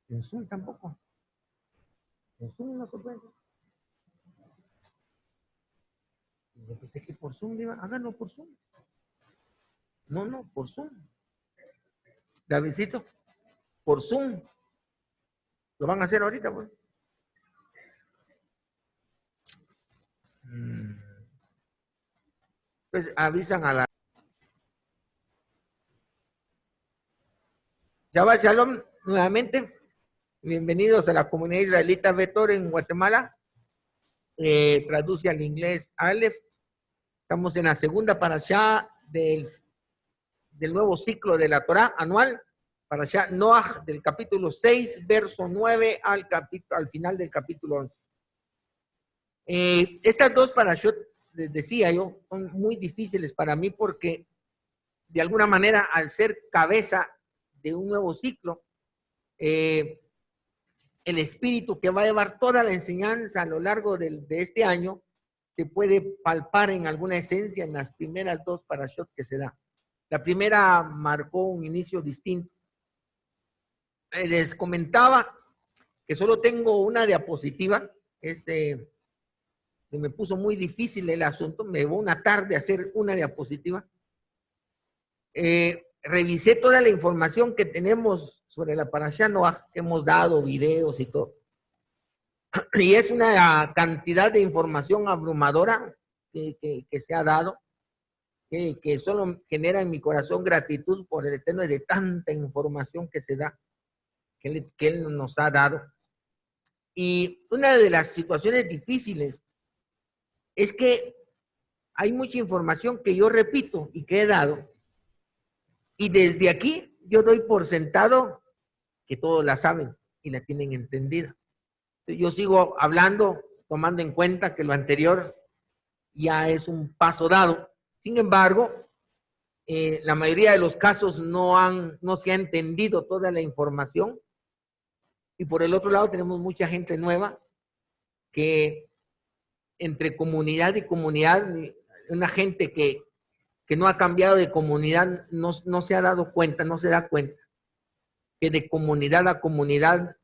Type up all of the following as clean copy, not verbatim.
En Zoom tampoco. En Zoom no se puede. Yo pensé que por Zoom iba. Háganlo por Zoom. No, no, por Zoom. Davidcito, por Zoom. Lo van a hacer ahorita, pues. Pues avisan a la. Shabbat Shalom nuevamente. Bienvenidos a la comunidad israelita Betor en Guatemala. Traduce al inglés Aleph. Estamos en la segunda parashá del nuevo ciclo de la Torá anual. Parashá Noach del capítulo 6, verso 9 al final del capítulo 11. Estas dos parashot, les decía yo, son muy difíciles para mí porque de alguna manera al ser cabeza de un nuevo ciclo, el espíritu que va a llevar toda la enseñanza a lo largo de este año se puede palpar en alguna esencia en las primeras dos parashot que se da. La primera marcó un inicio distinto. Les comentaba que solo tengo una diapositiva. Se me puso muy difícil el asunto. Me llevó una tarde hacer una diapositiva. Revisé toda la información que tenemos sobre la parashá Noach, que hemos dado, videos y todo. Y es una cantidad de información abrumadora que se ha dado, que solo genera en mi corazón gratitud por el Eterno de tanta información que se da, que Él nos ha dado. Y una de las situaciones difíciles es que hay mucha información que yo repito y que he dado, y desde aquí yo doy por sentado que todos la saben y la tienen entendida. Yo sigo hablando, tomando en cuenta que lo anterior ya es un paso dado. Sin embargo, la mayoría de los casos no se ha entendido toda la información. Y por el otro lado tenemos mucha gente nueva que entre comunidad y comunidad, una gente que no ha cambiado de comunidad no se ha dado cuenta, no se da cuenta que de comunidad a comunidad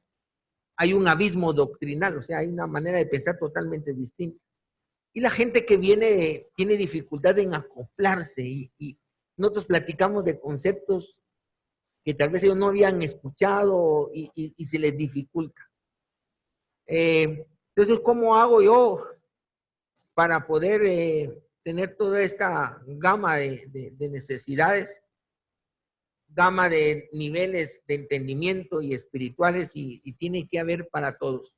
hay un abismo doctrinal, o sea, hay una manera de pensar totalmente distinta. Y la gente que viene tiene dificultad en acoplarse y nosotros platicamos de conceptos que tal vez ellos no habían escuchado y se les dificulta. Entonces, ¿cómo hago yo para poder tener toda esta gama de necesidades, gama de niveles de entendimiento y espirituales y tiene que haber para todos?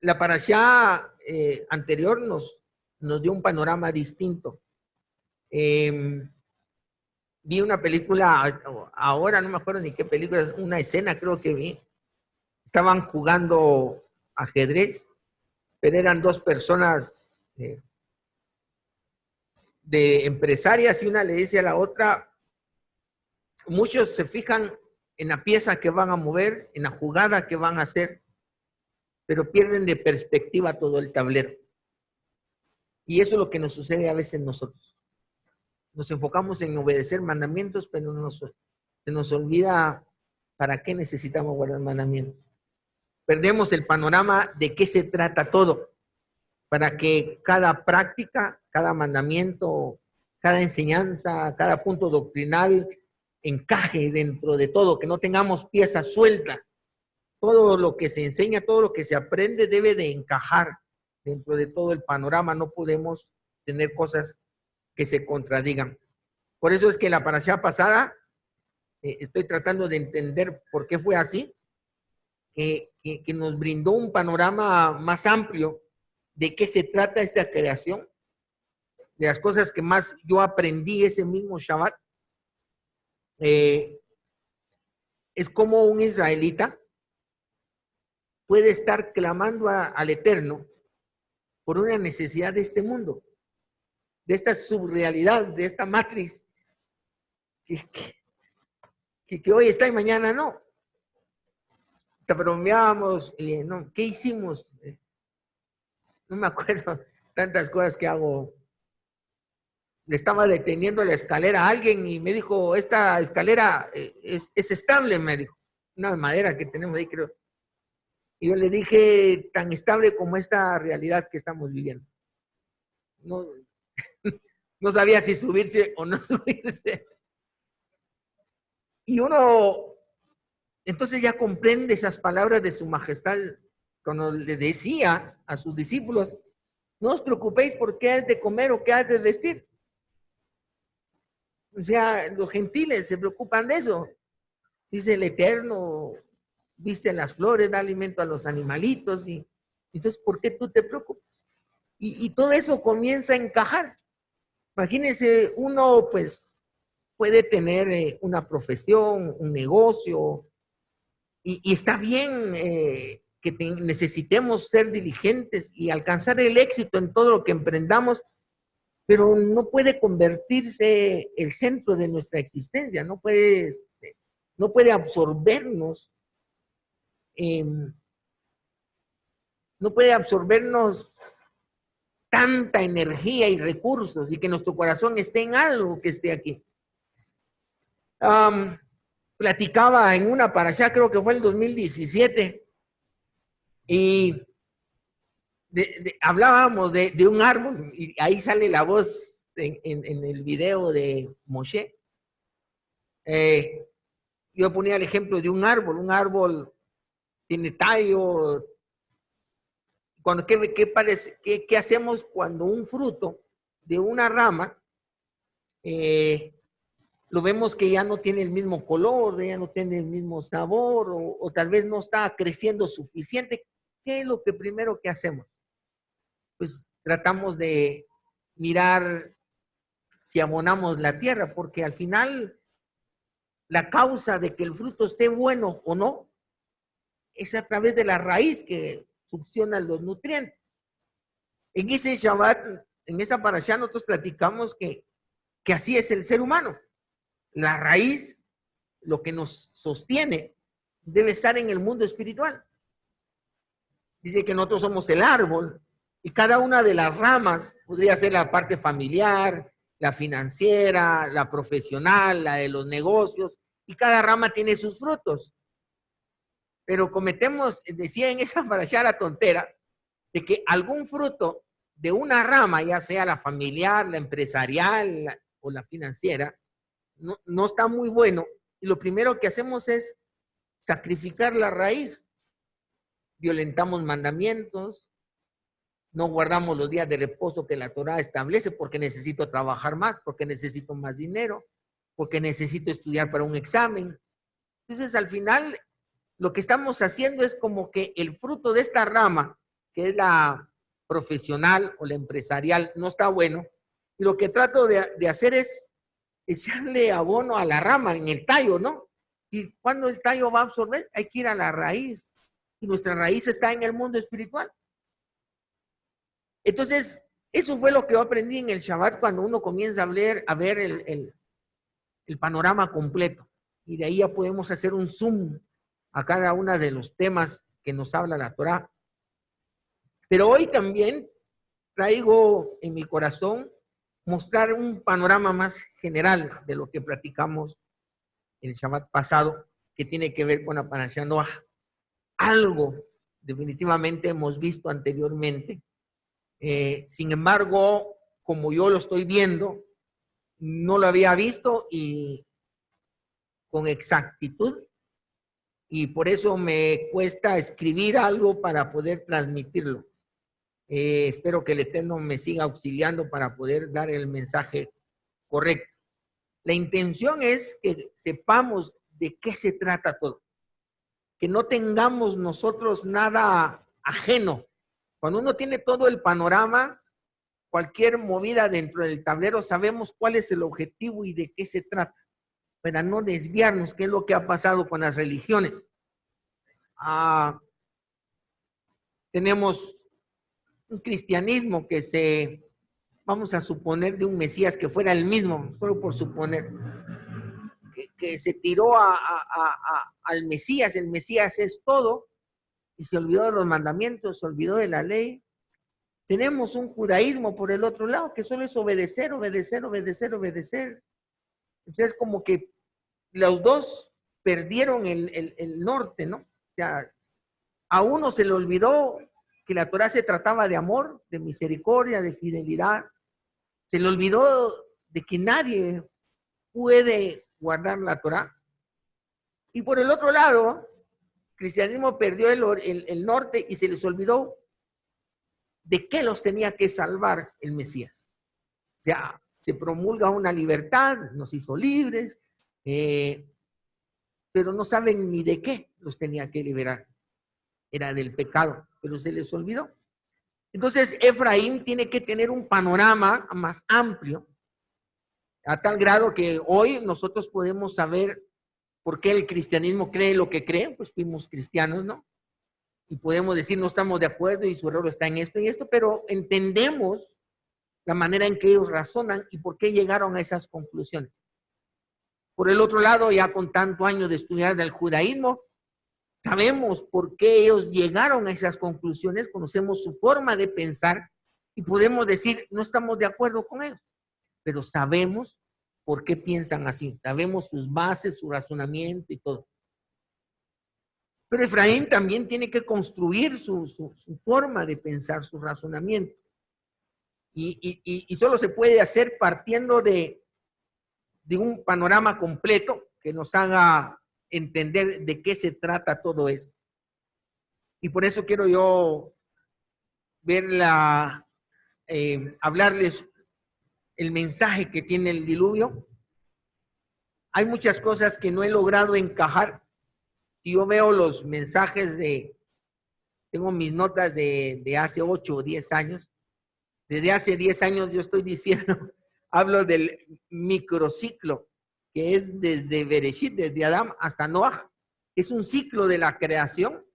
La parashá anterior nos dio un panorama distinto. Vi una película, ahora no me acuerdo ni qué película, una escena creo que vi. Estaban jugando ajedrez, pero eran dos personas de empresarias y una le dice a la otra, muchos se fijan en la pieza que van a mover, en la jugada que van a hacer, pero pierden de perspectiva todo el tablero. Y eso es lo que nos sucede a veces nosotros. Nos enfocamos en obedecer mandamientos, pero se nos olvida para qué necesitamos guardar mandamientos. Perdemos el panorama de qué se trata todo, para que cada práctica, cada mandamiento, cada enseñanza, cada punto doctrinal encaje dentro de todo, que no tengamos piezas sueltas. Todo lo que se enseña, todo lo que se aprende debe de encajar dentro de todo el panorama. No podemos tener cosas que se contradigan. Por eso es que la parashá pasada, estoy tratando de entender por qué fue así, que nos brindó un panorama más amplio de qué se trata esta creación, de las cosas que más yo aprendí ese mismo Shabbat. Es como un israelita puede estar clamando al Eterno por una necesidad de este mundo, de esta subrealidad, de esta matriz que hoy está y mañana no. Te bromeábamos, no, ¿qué hicimos? No me acuerdo tantas cosas que hago. le estaba deteniendo la escalera a alguien y me dijo, esta escalera es estable, me dijo. Una madera que tenemos ahí, creo. Y yo le dije, tan estable como esta realidad que estamos viviendo. No, no sabía si subirse o no subirse. Y uno, entonces ya comprende esas palabras de su majestad cuando le decía a sus discípulos, no os preocupéis por qué has de comer o qué has de vestir. O sea, los gentiles se preocupan de eso. Dice el Eterno, viste las flores, da alimento a los animalitos. Y entonces, ¿por qué tú te preocupas? Y todo eso comienza a encajar. Imagínense, uno pues puede tener una profesión, un negocio, y está bien que necesitemos ser diligentes y alcanzar el éxito en todo lo que emprendamos, pero no puede convertirse el centro de nuestra existencia, no puede absorbernos, no puede absorbernos tanta energía y recursos y que nuestro corazón esté en algo que esté aquí. Platicaba en una parashá, creo que fue el 2017, y hablábamos de un árbol, y ahí sale la voz en el video de Moshe. Yo ponía el ejemplo de un árbol tiene tallo. ¿Qué hacemos cuando un fruto de una rama lo vemos que ya no tiene el mismo color, ya no tiene el mismo sabor, o tal vez no está creciendo suficiente? ¿Qué es lo que primero que hacemos? Pues tratamos de mirar si abonamos la tierra, porque al final la causa de que el fruto esté bueno o no es a través de la raíz que succiona los nutrientes. En ese Shabbat, en esa parashá, nosotros platicamos que así es el ser humano. La raíz, lo que nos sostiene, debe estar en el mundo espiritual. Dice que nosotros somos el árbol y cada una de las ramas podría ser la parte familiar, la financiera, la profesional, la de los negocios, y cada rama tiene sus frutos. Pero cometemos, decía en esa parashá la tontera, de que algún fruto de una rama, ya sea la familiar, la empresarial o la financiera, no está muy bueno, y lo primero que hacemos es sacrificar la raíz. Violentamos mandamientos, no guardamos los días de reposo que la Torá establece porque necesito trabajar más, porque necesito más dinero, porque necesito estudiar para un examen. Entonces, al final, lo que estamos haciendo es como que el fruto de esta rama, que es la profesional o la empresarial, no está bueno, y lo que trato de hacer es echarle abono a la rama en el tallo, ¿no? Y cuando el tallo va a absorber, hay que ir a la raíz, y nuestra raíz está en el mundo espiritual. Entonces, eso fue lo que yo aprendí en el Shabbat cuando uno comienza a ver el panorama completo, y de ahí ya podemos hacer un zoom a cada uno de los temas que nos habla la Torá. Pero hoy también traigo en mi corazón mostrar un panorama más general de lo que platicamos el Shabbat pasado, que tiene que ver con la Parashá Noah. Algo definitivamente hemos visto anteriormente. Sin embargo, como yo lo estoy viendo, no lo había visto y con exactitud, y por eso me cuesta escribir algo para poder transmitirlo. Espero que el Eterno me siga auxiliando para poder dar el mensaje correcto. La intención es que sepamos de qué se trata todo, que no tengamos nosotros nada ajeno. Cuando uno tiene todo el panorama, cualquier movida dentro del tablero, sabemos cuál es el objetivo y de qué se trata, para no desviarnos, que es lo que ha pasado con las religiones. Tenemos un cristianismo que vamos a suponer de un Mesías que fuera el mismo, solo por suponer, que se tiró al Mesías. El Mesías es todo, y se olvidó de los mandamientos, se olvidó de la ley, tenemos un judaísmo por el otro lado, que solo es obedecer, obedecer, obedecer, obedecer. Entonces, como que los dos perdieron el norte, ¿no? O sea, a uno se le olvidó que la Torah se trataba de amor, de misericordia, de fidelidad. Se le olvidó de que nadie puede guardar la Torah. Y por el otro lado, el cristianismo perdió el norte y se les olvidó de qué los tenía que salvar el Mesías. O sea, se promulga una libertad, nos hizo libres, pero no saben ni de qué los tenía que liberar. Era del pecado, pero se les olvidó. Entonces, Efraín tiene que tener un panorama más amplio, a tal grado que hoy nosotros podemos saber por qué el cristianismo cree lo que cree, pues fuimos cristianos, ¿no? Y podemos decir, no estamos de acuerdo y su error está en esto y esto, pero entendemos la manera en que ellos razonan y por qué llegaron a esas conclusiones. Por el otro lado, ya con tanto años de estudiar del judaísmo, sabemos por qué ellos llegaron a esas conclusiones, conocemos su forma de pensar y podemos decir, no estamos de acuerdo con ellos, pero sabemos por qué piensan así, sabemos sus bases, su razonamiento y todo. Pero Efraín también tiene que construir su forma de pensar, su razonamiento. Y solo se puede hacer partiendo de un panorama completo que nos haga entender de qué se trata todo eso. Y por eso quiero yo hablarles el mensaje que tiene el diluvio. Hay muchas cosas que no he logrado encajar. Si yo veo los mensajes tengo mis notas de hace 8 o 10 años. Desde hace 10 años yo estoy diciendo, hablo del microciclo, que es desde Bereshit, desde Adán hasta Noah. Es un ciclo de la creación.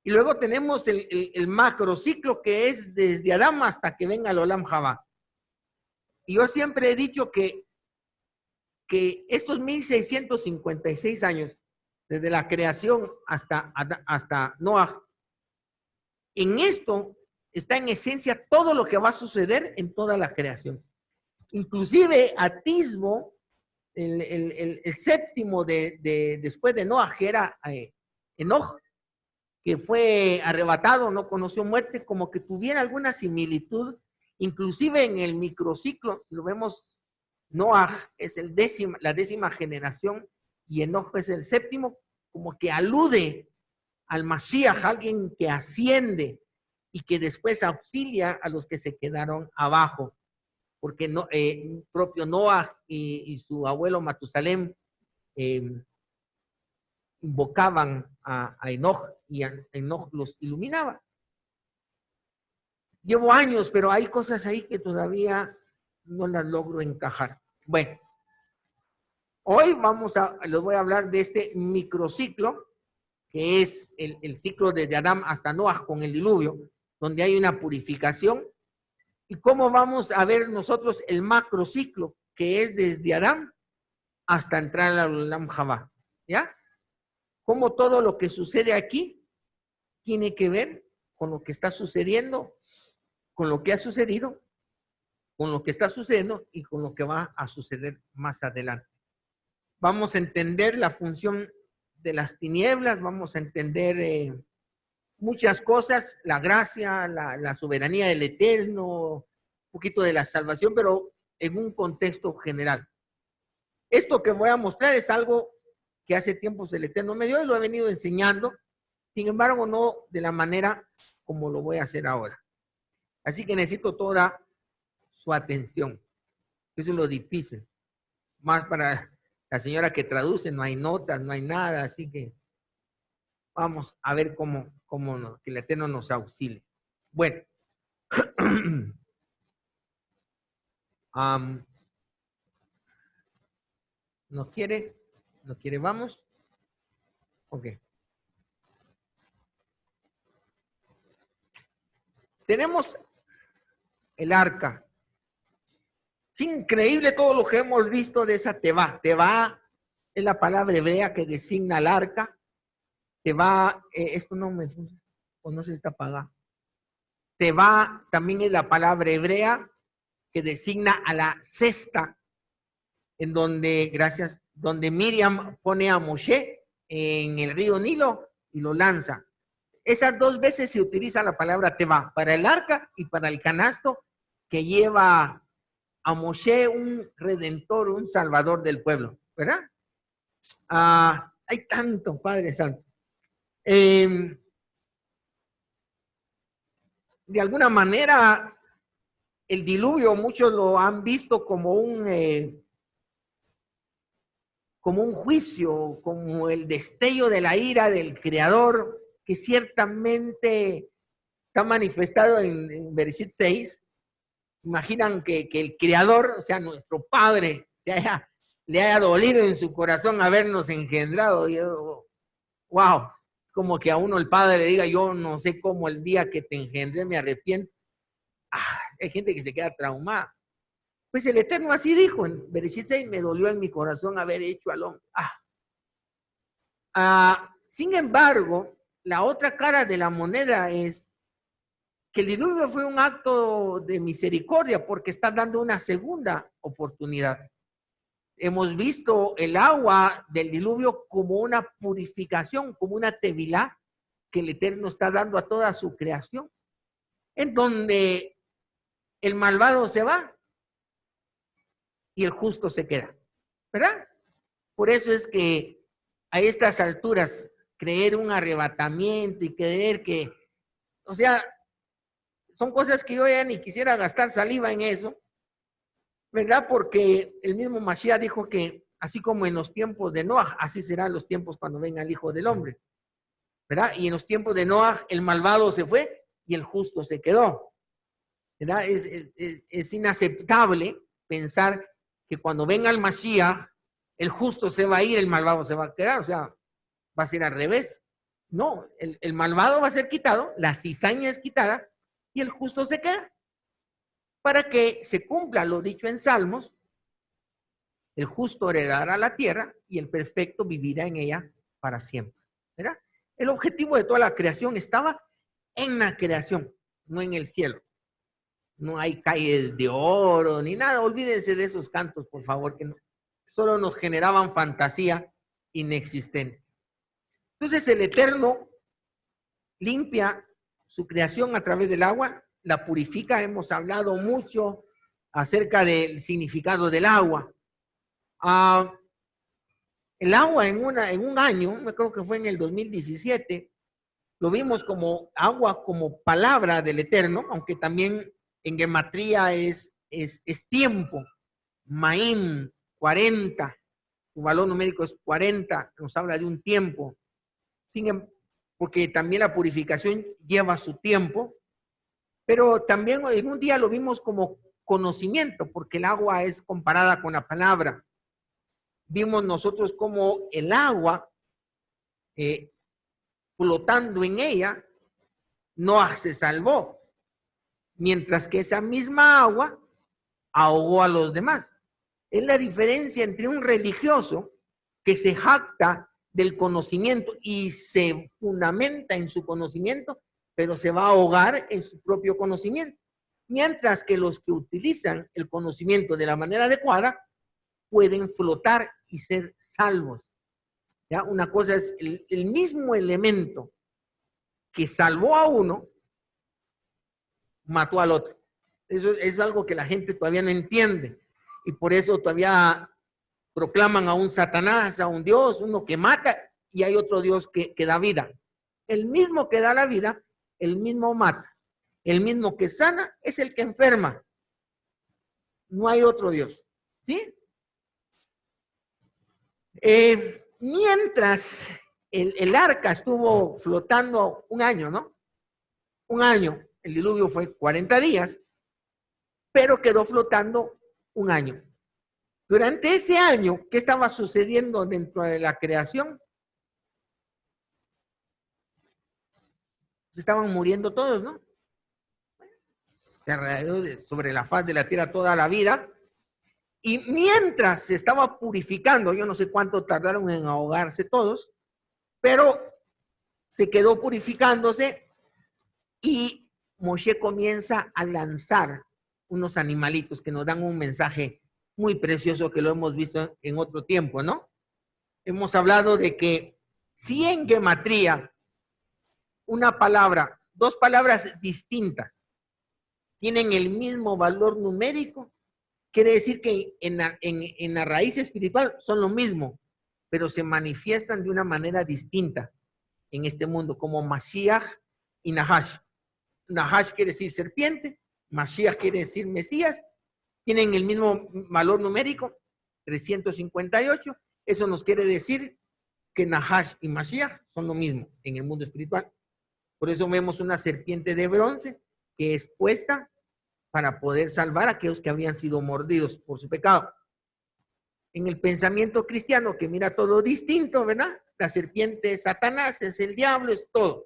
Y luego tenemos el macrociclo, que es desde Adán hasta que venga el Olam Jabá. Y yo siempre he dicho que estos 1656 años, desde la creación hasta Noah, en esto está en esencia todo lo que va a suceder en toda la creación. Inclusive atisbo el séptimo después de Noah, que era Enoch, que fue arrebatado, no conoció muerte, como que tuviera alguna similitud, inclusive en el microciclo. Lo vemos, Noah es la 10ª generación y Enoch es el 7º, como que alude al Mashiach, alguien que asciende y que después auxilia a los que se quedaron abajo, porque propio Noah y su abuelo Matusalem invocaban a Enoch y Enoch los iluminaba. Llevo años, pero hay cosas ahí que todavía no las logro encajar. Bueno, hoy les voy a hablar de este microciclo, que es el ciclo desde Adán hasta Noah con el diluvio, donde hay una purificación, y cómo vamos a ver nosotros el macrociclo, que es desde Adán hasta entrar al Olam Jabá, ¿ya? Cómo todo lo que sucede aquí tiene que ver con lo que está sucediendo, con lo que ha sucedido, con lo que está sucediendo y con lo que va a suceder más adelante. Vamos a entender la función de las tinieblas, vamos a entender muchas cosas, la gracia, la soberanía del Eterno, un poquito de la salvación, pero en un contexto general. Esto que voy a mostrar es algo que hace tiempos el Eterno me dio y lo he venido enseñando, sin embargo no de la manera como lo voy a hacer ahora. Así que necesito toda su atención. Eso es lo difícil. Más para la señora que traduce, no hay notas, no hay nada, así que vamos a ver cómo que el Eterno nos auxilie. Bueno. ¿No quiere? ¿No quiere? Vamos. Ok. Tenemos el arca. Es increíble todo lo que hemos visto de esa Tebá. Tebá es la palabra hebrea que designa el arca. Tebá, esto no me funciona, o no se está apagado. Teba también es la palabra hebrea que designa a la cesta, en donde, donde Miriam pone a Moshe en el río Nilo y lo lanza. Esas dos veces se utiliza la palabra Teba, para el arca y para el canasto que lleva a Moshe, un redentor, un salvador del pueblo, ¿verdad? Hay tanto, Padre Santo. De alguna manera, el diluvio, muchos lo han visto como un juicio, como el destello de la ira del Creador, que ciertamente está manifestado en Bereshit 6. Imaginan que el Creador, o sea, nuestro Padre, le haya dolido en su corazón habernos engendrado. Wow, como que a uno el Padre le diga, yo no sé cómo el día que te engendré me arrepiento. Hay gente que se queda traumada. Pues el Eterno así dijo en Bereshit 6, me dolió en mi corazón haber hecho al hombre. Sin embargo, la otra cara de la moneda es que el diluvio fue un acto de misericordia porque está dando una segunda oportunidad. Hemos visto el agua del diluvio como una purificación, como una tevilá que el Eterno está dando a toda su creación, en donde el malvado se va y el justo se queda, ¿verdad? Por eso es que a estas alturas creer un arrebatamiento y creer que, o sea, son cosas que yo ya ni quisiera gastar saliva en eso, ¿verdad? Porque el mismo Mashiach dijo que así como en los tiempos de Noah, así serán los tiempos cuando venga el Hijo del Hombre, ¿verdad? Y en los tiempos de Noah el malvado se fue y el justo se quedó, ¿verdad? Es inaceptable pensar que cuando venga el Mashiach, el justo se va a ir, el malvado se va a quedar, o sea, va a ser al revés. No, el malvado va a ser quitado, la cizaña es quitada y el justo se queda. Para que se cumpla lo dicho en Salmos, el justo heredará la tierra y el perfecto vivirá en ella para siempre, ¿verdad? El objetivo de toda la creación estaba en la creación, no en el cielo. No hay calles de oro ni nada. Olvídense de esos cantos, por favor, que no, solo nos generaban fantasía inexistente. Entonces el Eterno limpia su creación a través del agua, la purifica. Hemos hablado mucho acerca del significado del agua. El agua en un año, me creo que fue en el 2017, lo vimos como agua, como palabra del Eterno, aunque también en gematría es tiempo. Maim, 40, su valor numérico es 40, nos habla de un tiempo. Porque también la purificación lleva su tiempo, pero también en un día lo vimos como conocimiento, porque el agua es comparada con la palabra. Vimos nosotros como el agua, flotando en ella, Noah se salvó, mientras que esa misma agua ahogó a los demás. Es la diferencia entre un religioso que se jacta del conocimiento y se fundamenta en su conocimiento, pero se va a ahogar en su propio conocimiento. Mientras que los que utilizan el conocimiento de la manera adecuada pueden flotar y ser salvos. ¿Ya? Una cosa es el mismo elemento que salvó a uno, mató al otro. Eso es algo que la gente todavía no entiende. Y por eso todavía proclaman a un Satanás, a un Dios, uno que mata, y hay otro Dios que da vida. El mismo que da la vida, el mismo mata. El mismo que sana es el que enferma. No hay otro Dios. ¿Sí? Mientras el arca estuvo flotando un año, ¿no? Un año. El diluvio fue 40 días, pero quedó flotando un año. Durante ese año, ¿qué estaba sucediendo dentro de la creación? Se estaban muriendo todos, ¿no? Sobre la faz de la tierra toda la vida. Y mientras se estaba purificando, yo no sé cuánto tardaron en ahogarse todos, pero se quedó purificándose y Moshe comienza a lanzar unos animalitos que nos dan un mensaje muy precioso que lo hemos visto en otro tiempo, ¿no? Hemos hablado de que si en gematría una palabra, dos palabras distintas tienen el mismo valor numérico, quiere decir que en la raíz espiritual son lo mismo, pero se manifiestan de una manera distinta en este mundo, como Mashiach y Nahash. Nahash quiere decir serpiente, Mashiach quiere decir Mesías, tienen el mismo valor numérico, 358. Eso nos quiere decir que Nahash y Mashiach son lo mismo en el mundo espiritual. Por eso vemos una serpiente de bronce que es puesta para poder salvar a aquellos que habían sido mordidos por su pecado. En el pensamiento cristiano, que mira todo distinto, ¿verdad? La serpiente es Satanás, es el diablo, es todo.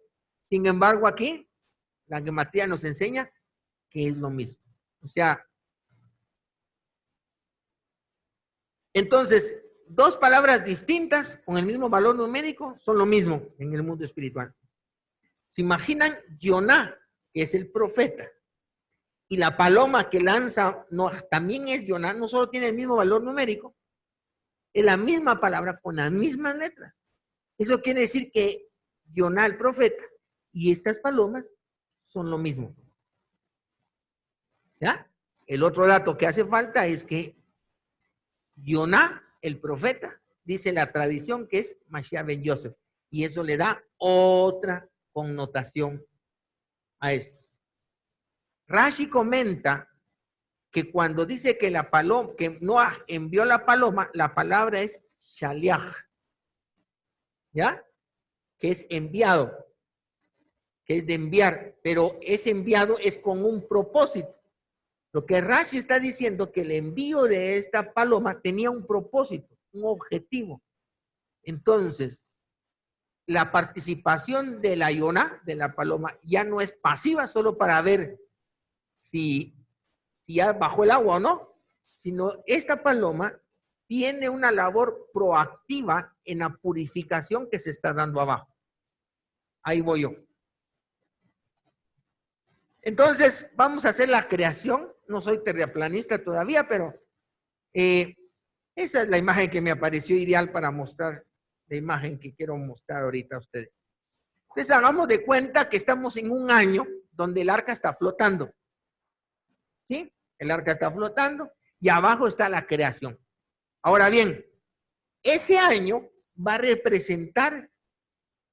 Sin embargo, aquí, la gematría nos enseña que es lo mismo. O sea, entonces, dos palabras distintas con el mismo valor numérico son lo mismo en el mundo espiritual. ¿Se imaginan Yoná, que es el profeta, y la paloma que lanza también es Yoná, no solo tiene el mismo valor numérico, es la misma palabra con las mismas letras? Eso quiere decir que Yoná, el profeta, y estas palomas son lo mismo. ¿Ya? El otro dato que hace falta es que Yoná, el profeta, dice la tradición que es Mashiach ben Yosef, y eso le da otra connotación a esto. Rashi comenta que cuando dice que la paloma, que Noah envió la paloma, la palabra es shaliach, ¿ya? Que es enviado, que es de enviar, pero ese enviado es con un propósito. Lo que Rashi está diciendo que el envío de esta paloma tenía un propósito, un objetivo. Entonces, la participación de la Yoná, de la paloma, ya no es pasiva solo para ver si ya bajó el agua o no, sino esta paloma tiene una labor proactiva en la purificación que se está dando abajo. Ahí voy yo. Entonces, vamos a hacer la creación. No soy terraplanista todavía, pero esa es la imagen que me apareció ideal para mostrar la imagen que quiero mostrar ahorita a ustedes. Entonces, hagamos de cuenta que estamos en un año donde el arca está flotando. ¿Sí? El arca está flotando y abajo está la creación. Ahora bien, ese año va a representar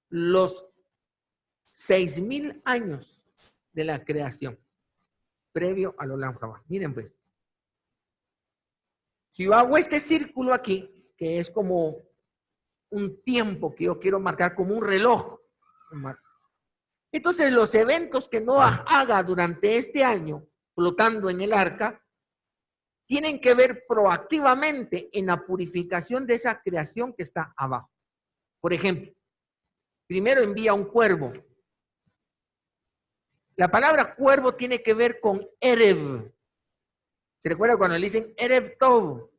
los 6,000 años de la creación, previo a Olam Jabá. Miren pues, si yo hago este círculo aquí, que es como un tiempo que yo quiero marcar como un reloj, entonces los eventos que Noah haga durante este año, flotando en el arca, tienen que ver proactivamente en la purificación de esa creación que está abajo. Por ejemplo, primero envía un cuervo. La palabra cuervo tiene que ver con Erev. ¿Se recuerda cuando le dicen Erev Tov?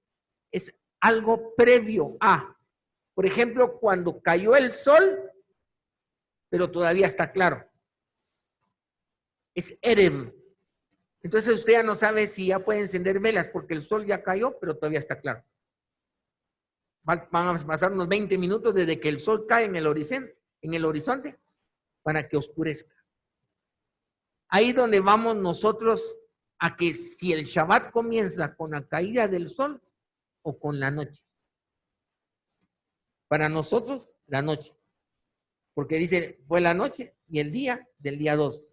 Es algo previo a. Por ejemplo, cuando cayó el sol, pero todavía está claro. Es Erev. Entonces usted ya no sabe si ya puede encender velas porque el sol ya cayó, pero todavía está claro. Van a pasar unos 20 minutos desde que el sol cae en el horizonte para que oscurezca. Ahí donde vamos nosotros a que si el Shabbat comienza con la caída del sol o con la noche. Para nosotros, la noche. Porque dice, fue la noche y el día del día 2.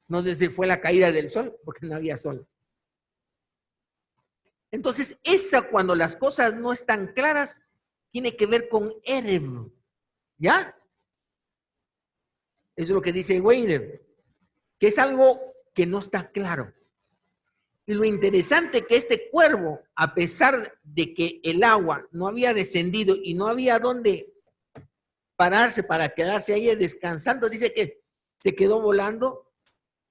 No dice fue la caída del sol, porque no había sol. Entonces, esa cuando las cosas no están claras, tiene que ver con Erev. ¿Ya? Eso es lo que dice Weiner, que es algo que no está claro. Y lo interesante que este cuervo, a pesar de que el agua no había descendido y no había dónde pararse para quedarse ahí descansando, dice que se quedó volando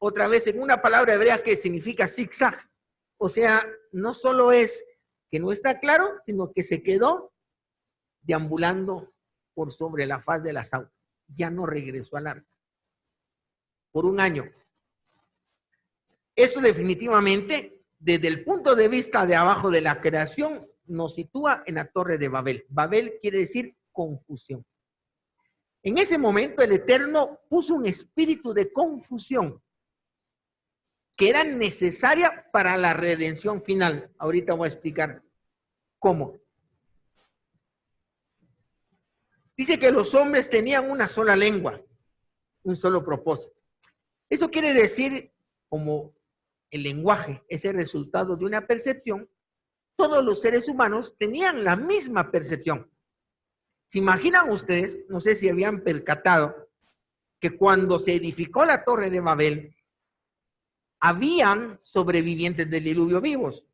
otra vez en una palabra hebrea que significa zigzag. O sea, no solo es que no está claro, sino que se quedó deambulando por sobre la faz de las aguas. Ya no regresó al arca. Por un año. Esto definitivamente, desde el punto de vista de abajo de la creación, nos sitúa en la Torre de Babel. Babel quiere decir confusión. En ese momento el Eterno puso un espíritu de confusión que era necesaria para la redención final. Ahorita voy a explicar cómo. Dice que los hombres tenían una sola lengua, un solo propósito. Eso quiere decir, como el lenguaje es el resultado de una percepción, todos los seres humanos tenían la misma percepción. ¿Se imaginan ustedes? No sé si habían percatado que cuando se edificó la Torre de Babel, habían sobrevivientes del diluvio vivos.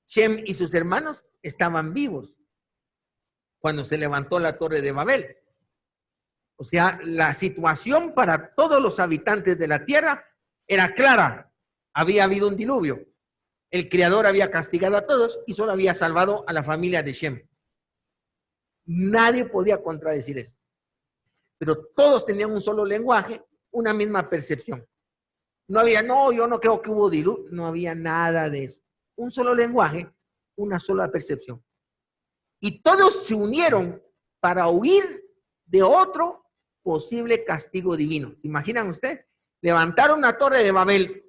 Shem y sus hermanos estaban vivos cuando se levantó la Torre de Babel. O sea, la situación para todos los habitantes de la tierra era clara. Había habido un diluvio. El Creador había castigado a todos y solo había salvado a la familia de Shem. Nadie podía contradecir eso. Pero todos tenían un solo lenguaje, una misma percepción. No había, no, yo no creo que hubo diluvio. No había nada de eso. Un solo lenguaje, una sola percepción. Y todos se unieron para huir de otro posible castigo divino. ¿Se imaginan ustedes? Levantaron la Torre de Babel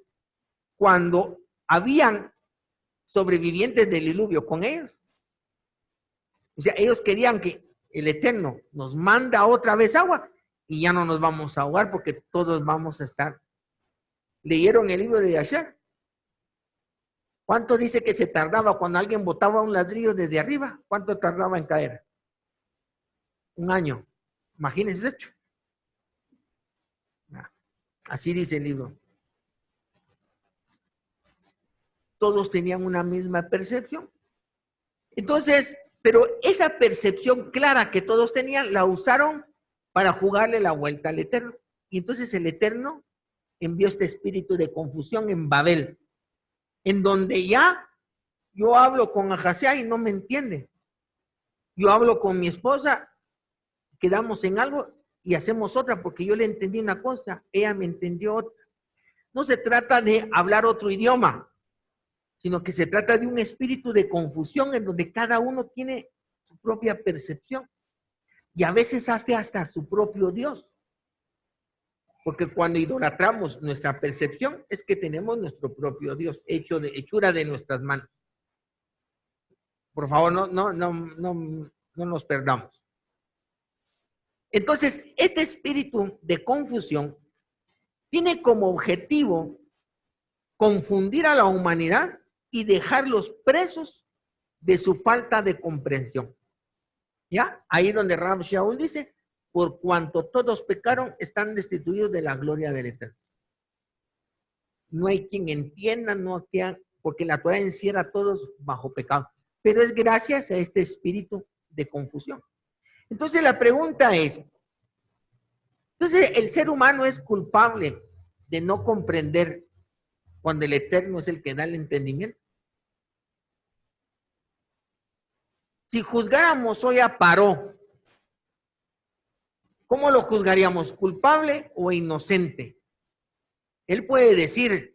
cuando habían sobrevivientes del diluvio con ellos. O sea, ellos querían que el Eterno nos manda otra vez agua y ya no nos vamos a ahogar porque todos vamos a estar. ¿Leyeron el libro de Yashar? ¿Cuánto dice que se tardaba cuando alguien botaba un ladrillo desde arriba? ¿Cuánto tardaba en caer? 1 año. Imagínense de hecho. Así dice el libro. Todos tenían una misma percepción. Entonces, pero esa percepción clara que todos tenían, la usaron para jugarle la vuelta al Eterno. Y entonces el Eterno envió este espíritu de confusión en Babel, en donde ya yo hablo con Ahazia y no me entiende. Yo hablo con mi esposa, quedamos en algo y hacemos otra, porque yo le entendí una cosa, ella me entendió otra. No se trata de hablar otro idioma, sino que se trata de un espíritu de confusión en donde cada uno tiene su propia percepción y a veces hace hasta su propio Dios. Porque cuando idolatramos nuestra percepción es que tenemos nuestro propio Dios, hechura de nuestras manos. Por favor, no nos perdamos. Entonces, este espíritu de confusión tiene como objetivo confundir a la humanidad y dejarlos presos de su falta de comprensión. ¿Ya? Ahí donde Rab Shaul dice, por cuanto todos pecaron, están destituidos de la gloria del Eterno. No hay quien entienda, porque la Torah encierra a todos bajo pecado. Pero es gracias a este espíritu de confusión. Entonces la pregunta es, entonces el ser humano es culpable de no comprender cuando el Eterno es el que da el entendimiento. Si juzgáramos hoy a Paró, ¿cómo lo juzgaríamos? ¿Culpable o inocente? Él puede decir,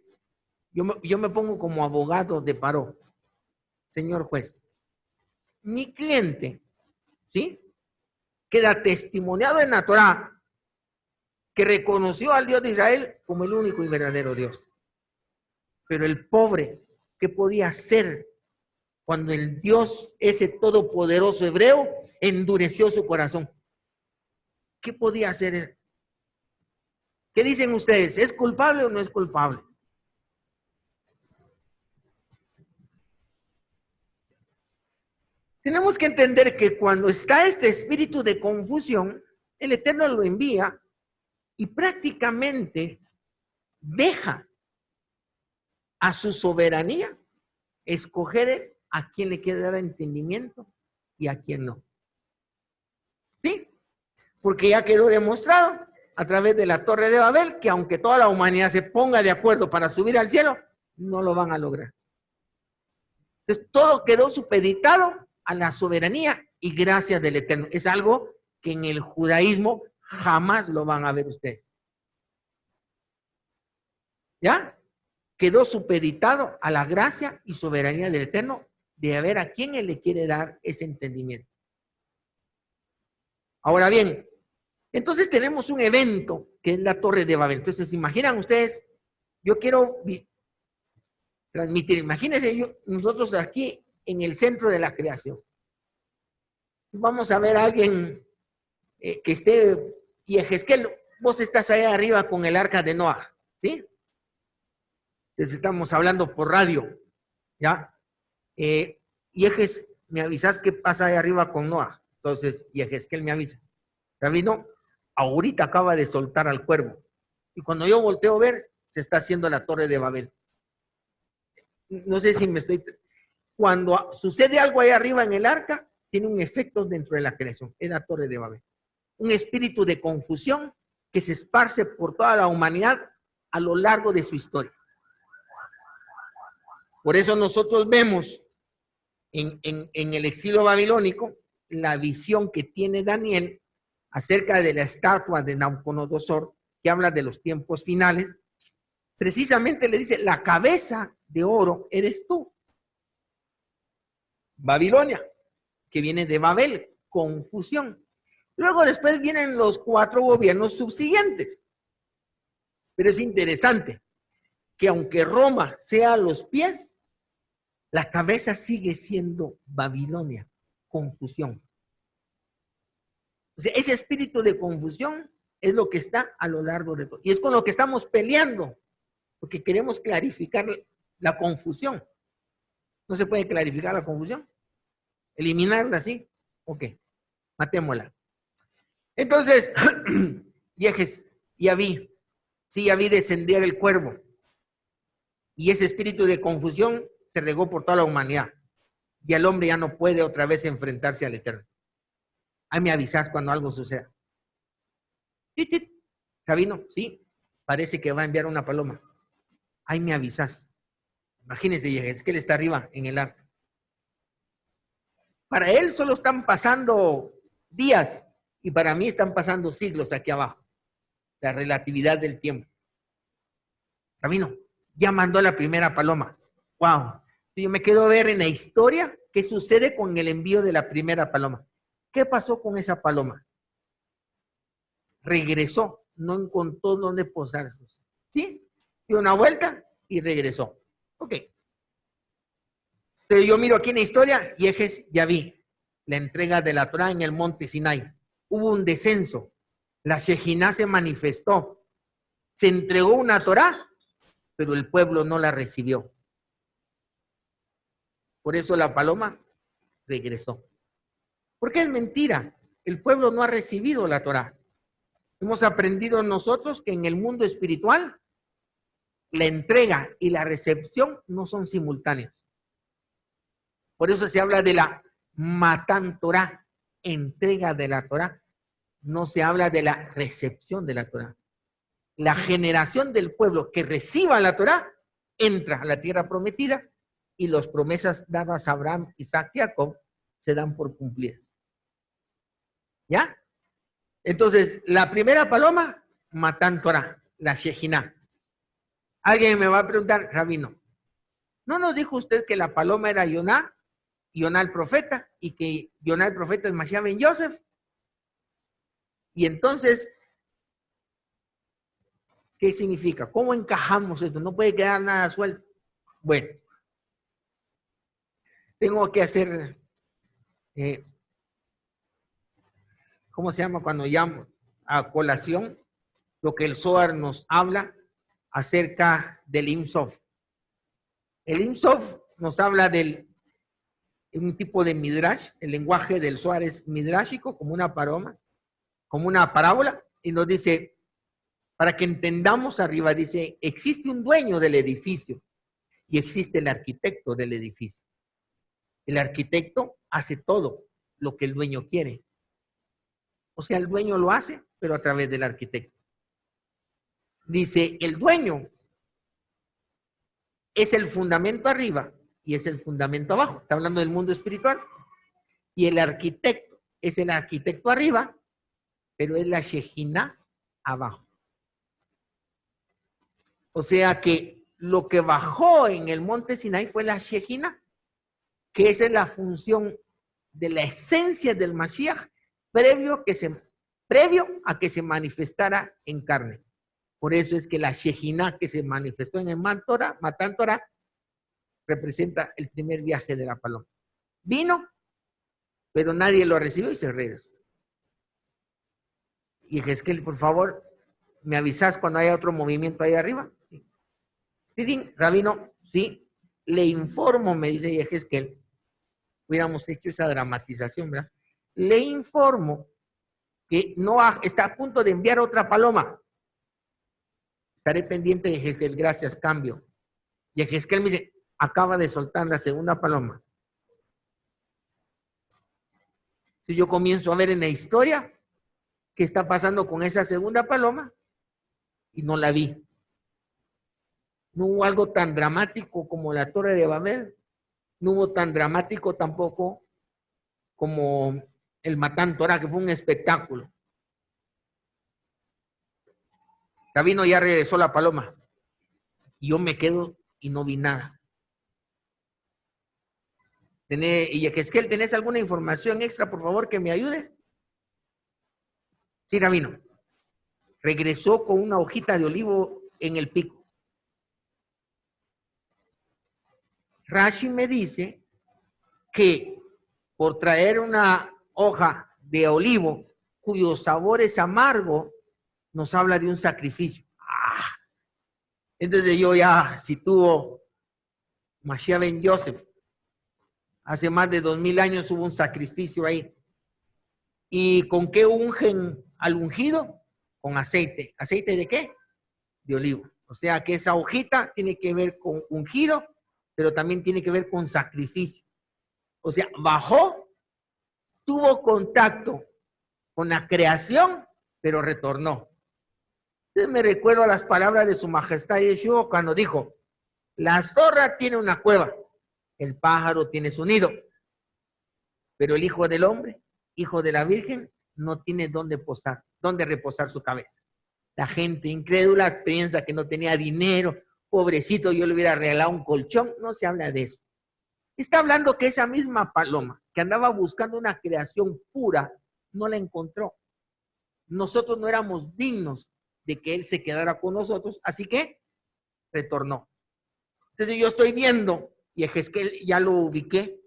yo me pongo como abogado de Paró, señor juez, mi cliente, ¿sí? Queda testimoniado en la Torá que reconoció al Dios de Israel como el único y verdadero Dios. Pero el pobre, ¿qué podía hacer cuando el Dios, ese todopoderoso hebreo, endureció su corazón? ¿Qué podía hacer él? ¿Qué dicen ustedes? ¿Es culpable o no es culpable? Tenemos que entender que cuando está este espíritu de confusión, el Eterno lo envía y prácticamente deja a su soberanía escoger a quién le quiere dar entendimiento y a quién no. ¿Sí? Porque ya quedó demostrado a través de la Torre de Babel que aunque toda la humanidad se ponga de acuerdo para subir al cielo, no lo van a lograr. Entonces todo quedó supeditado a la soberanía y gracia del Eterno. Es algo que en el judaísmo jamás lo van a ver ustedes. ¿Ya? Quedó supeditado a la gracia y soberanía del Eterno de ver a quién Él le quiere dar ese entendimiento. Ahora bien, entonces tenemos un evento que es la Torre de Babel. Entonces, imaginan ustedes, yo quiero transmitir, imagínense nosotros aquí en el centro de la creación. Vamos a ver a alguien que esté, y Ezequiel, vos estás ahí arriba con el arca de Noah, ¿sí? Entonces estamos hablando por radio, ¿ya? Y Ejes, me avisas qué pasa ahí arriba con Noah. Entonces, y Ezequiel me avisa. Rabino, ahorita acaba de soltar al cuervo. Y cuando yo volteo a ver, se está haciendo la Torre de Babel. No sé si me estoy... Cuando sucede algo ahí arriba en el arca, tiene un efecto dentro de la creación. Es la Torre de Babel. Un espíritu de confusión que se esparce por toda la humanidad a lo largo de su historia. Por eso nosotros vemos en el exilio babilónico la visión que tiene Daniel acerca de la estatua de Nabucodonosor, que habla de los tiempos finales. Precisamente le dice, la cabeza de oro eres tú. Babilonia, que viene de Babel, confusión. Luego después vienen los 4 gobiernos subsiguientes. Pero es interesante que aunque Roma sea los pies, la cabeza sigue siendo Babilonia, confusión. O sea, ese espíritu de confusión es lo que está a lo largo de todo. Y es con lo que estamos peleando, porque queremos clarificar la confusión. ¿No se puede clarificar la confusión? ¿Eliminarla así? Ok, matémosla. Entonces, ya vi descender el cuervo. Y ese espíritu de confusión se regó por toda la humanidad. Y el hombre ya no puede otra vez enfrentarse al Eterno. Ahí me avisas cuando algo suceda. Rabino, sí, parece que va a enviar una paloma. Ahí me avisas. Imagínense, es que él está arriba en el arca. Para él solo están pasando días y para mí están pasando siglos aquí abajo. La relatividad del tiempo. Rabino, ya mandó la primera paloma. Wow. Yo me quedo a ver en la historia qué sucede con el envío de la primera paloma. ¿Qué pasó con esa paloma? Regresó, no encontró dónde posarse. ¿Sí? Dio una vuelta y regresó. Ok. Entonces yo miro aquí en la historia y ya vi la entrega de la Torá en el monte Sinai. Hubo un descenso. La Shejiná se manifestó. Se entregó una Torá, pero el pueblo no la recibió. Por eso la paloma regresó. Porque es mentira. El pueblo no ha recibido la Torá. Hemos aprendido nosotros que en el mundo espiritual la entrega y la recepción no son simultáneos. Por eso se habla de la Matan Torá, entrega de la Torá. No se habla de la recepción de la Torá. La generación del pueblo que reciba la Torá entra a la tierra prometida y las promesas dadas a Abraham, Isaac y Jacob se dan por cumplidas. ¿Ya? Entonces, la primera paloma, Matan Torá, la Shejiná. Alguien me va a preguntar, Rabino, ¿no nos dijo usted que la paloma era Yoná el profeta, y que Yoná el profeta es Mashiach ben Yosef? Y entonces, ¿qué significa? ¿Cómo encajamos esto? No puede quedar nada suelto. Bueno, tengo que hacer, ¿cómo se llama cuando llamo a colación lo que el Zohar nos habla acerca del Im-Sof? El Im-Sof nos habla de un tipo de midrash. El lenguaje del Zohar es midrashico, como una parábola, y nos dice, para que entendamos arriba, dice, existe un dueño del edificio y existe el arquitecto del edificio. El arquitecto hace todo lo que el dueño quiere. O sea, el dueño lo hace, pero a través del arquitecto. Dice, el dueño es el fundamento arriba y es el fundamento abajo. Está hablando del mundo espiritual. Y el arquitecto es el arquitecto arriba, pero es la Shejiná abajo. O sea que lo que bajó en el monte Sinai fue la Shejina, que esa es la función de la esencia del Mashiach previo a que se manifestara en carne. Por eso es que la Shejina que se manifestó en el Matan Torah representa el primer viaje de la paloma. Vino, pero nadie lo recibió y se regresó. Y Jezquiel, por favor, ¿me avisas cuando haya otro movimiento ahí arriba? Sí, rabino, sí, le informo, me dice Jezquiel. Hubiéramos hecho esa dramatización, ¿verdad? Le informo que Noah está a punto de enviar otra paloma. Estaré pendiente de Jezquiel, gracias, cambio. Y Jezquiel me dice, acaba de soltar la segunda paloma. Si yo comienzo a ver en la historia qué está pasando con esa segunda paloma y no la vi. No hubo algo tan dramático como la Torre de Babel. No hubo tan dramático tampoco como el Matan Torah, que fue un espectáculo. Rabino, ya regresó la paloma. Y yo me quedo y no vi nada. Y Jezquiel, ¿tenés alguna información extra, por favor, que me ayude? Sí, rabino. Regresó con una hojita de olivo en el pico. Rashi me dice que por traer una hoja de olivo cuyo sabor es amargo, nos habla de un sacrificio. Entonces yo ya situo Mashiach ben Yosef. Hace más de 2000 años hubo un sacrificio ahí. ¿Y con qué ungen al ungido? Con aceite. ¿Aceite de qué? De olivo. O sea que esa hojita tiene que ver con ungido, pero también tiene que ver con sacrificio. O sea, bajó, tuvo contacto con la creación, pero retornó. Entonces me recuerdo a las palabras de su majestad Yeshua cuando dijo, la zorra tiene una cueva, el pájaro tiene su nido, pero el hijo del hombre, hijo de la virgen, no tiene dónde reposar su cabeza. La gente incrédula piensa que no tenía dinero, pobrecito, yo le hubiera regalado un colchón, no se habla de eso. Está hablando que esa misma paloma que andaba buscando una creación pura, no la encontró. Nosotros no éramos dignos de que él se quedara con nosotros, así que retornó. Entonces yo estoy viendo, y es que ya lo ubiqué,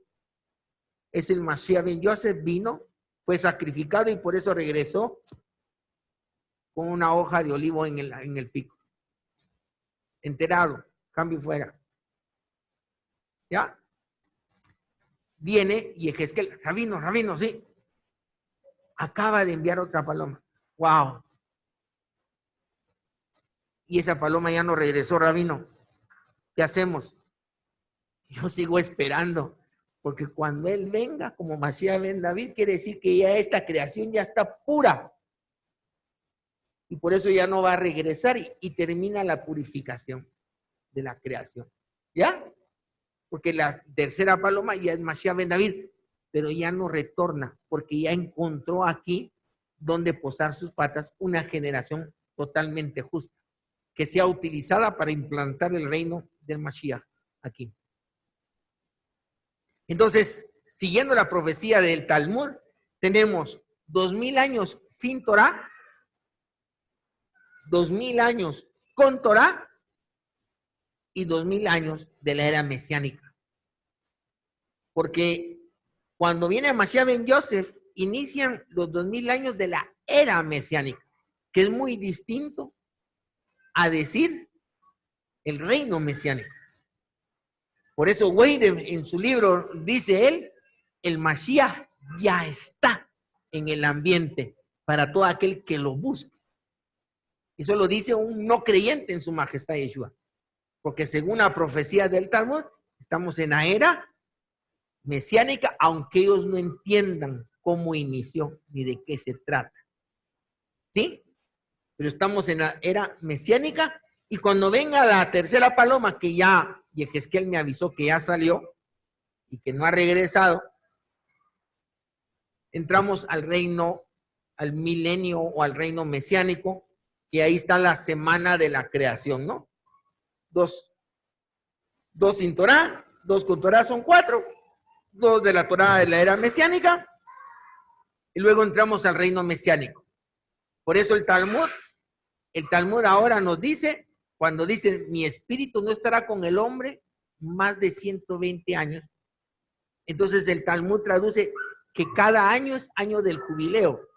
es el Mashiach ben Yosef, vino, fue sacrificado y por eso regresó con una hoja de olivo en el pico. Enterado, cambio fuera. ¿Ya? Viene y es que rabino, sí. Acaba de enviar otra paloma. ¡Wow! Y esa paloma ya no regresó, rabino. ¿Qué hacemos? Yo sigo esperando, porque cuando él venga, como Mashiach ben David, quiere decir que ya esta creación ya está pura. Y por eso ya no va a regresar y termina la purificación de la creación. ¿Ya? Porque la tercera paloma ya es Mashiach ben David, pero ya no retorna, porque ya encontró aquí donde posar sus patas una generación totalmente justa, que sea utilizada para implantar el reino del Mashiach aquí. Entonces, siguiendo la profecía del Talmud, tenemos 2000 años sin Torah, 2000 años con Torah y 2000 años de la era mesiánica. Porque cuando viene Mashiach ben Yosef, inician los 2000 años de la era mesiánica, que es muy distinto a decir el reino mesiánico. Por eso Weidem en su libro dice él, el Mashiach ya está en el ambiente para todo aquel que lo busque. Eso lo dice un no creyente en su majestad Yeshua. Porque según la profecía del Talmud, estamos en la era mesiánica, aunque ellos no entiendan cómo inició ni de qué se trata. ¿Sí? Pero estamos en la era mesiánica y cuando venga la tercera paloma, que ya Yehezquiel me avisó que ya salió y que no ha regresado, entramos al reino, al milenio o al reino mesiánico, que ahí está la semana de la creación, ¿no? dos sin Torá, 2 con Torá son 4, 2 de la Torá de la era mesiánica, y luego entramos al reino mesiánico. Por eso el Talmud ahora nos dice, cuando dice, mi espíritu no estará con el hombre más de 120 años. Entonces el Talmud traduce que cada año es año del jubileo.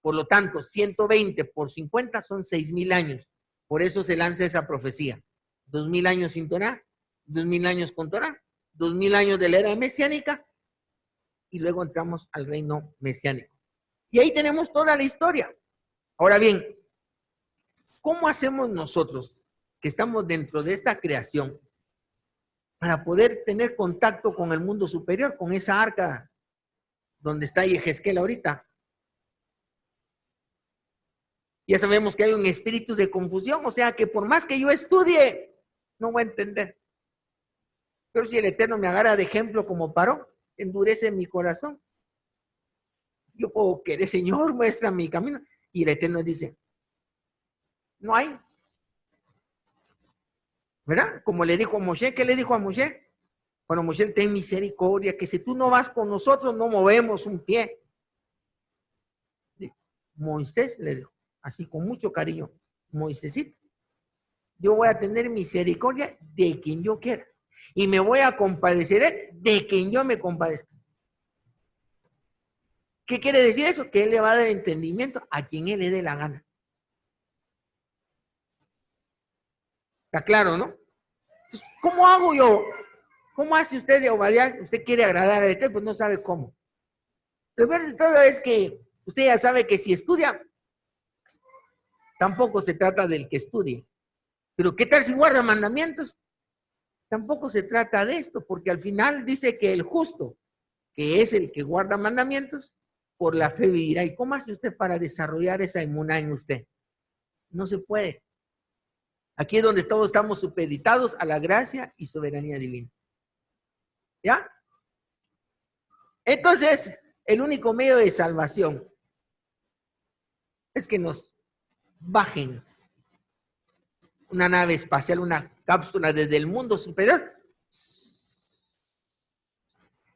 Por lo tanto, 120 por 50 son 6,000 años. Por eso se lanza esa profecía. 2,000 años sin Torá, 2,000 años con Torá, 2,000 años de la era mesiánica, y luego entramos al reino mesiánico. Y ahí tenemos toda la historia. Ahora bien, ¿cómo hacemos nosotros, que estamos dentro de esta creación, para poder tener contacto con el mundo superior, con esa arca donde está Yehezkel ahorita? Ya sabemos que hay un espíritu de confusión, o sea que por más que yo estudie, no voy a entender. Pero si el Eterno me agarra de ejemplo como Paró, endurece mi corazón. Yo puedo querer, Señor, muestra mi camino. Y el Eterno dice, no hay. ¿Verdad? Como le dijo a Moshe, ¿qué le dijo a Moshe? Bueno, Moshe, ten misericordia, que si tú no vas con nosotros, no movemos un pie. Moisés le dijo, así con mucho cariño, Moisésito, yo voy a tener misericordia de quien yo quiera. Y me voy a compadecer de quien yo me compadezca. ¿Qué quiere decir eso? Que él le va a dar entendimiento a quien él le dé la gana. ¿Está claro, no? Entonces, ¿cómo hago yo? ¿Cómo hace usted de Obadiah? Usted quiere agradar al Eterno, pues no sabe cómo. Lo peor de todo es que usted ya sabe que si estudia, tampoco se trata del que estudie. Pero ¿qué tal si guarda mandamientos? Tampoco se trata de esto, porque al final dice que el justo, que es el que guarda mandamientos, por la fe vivirá. ¿Y cómo hace usted para desarrollar esa emuná en usted? No se puede. Aquí es donde todos estamos supeditados a la gracia y soberanía divina. ¿Ya? Entonces, el único medio de salvación es que nos bajen una nave espacial, una cápsula desde el mundo superior.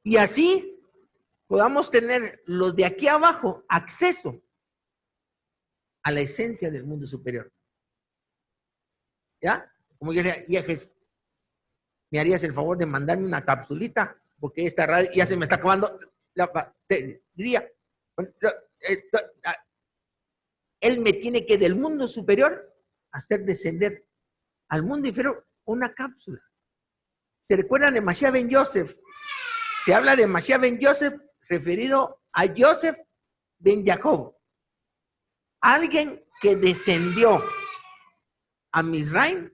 Y así podamos tener los de aquí abajo acceso a la esencia del mundo superior. ¿Ya? Como yo le dije, ¿me harías el favor de mandarme una capsulita? Porque esta radio ya se me está acabando la batería. Él me tiene que del mundo superior hacer descender al mundo inferior una cápsula. ¿Se recuerdan de Mashiach ben Yosef? Se habla de Mashiach ben Yosef referido a Yosef ben Jacob. Alguien que descendió a Misraim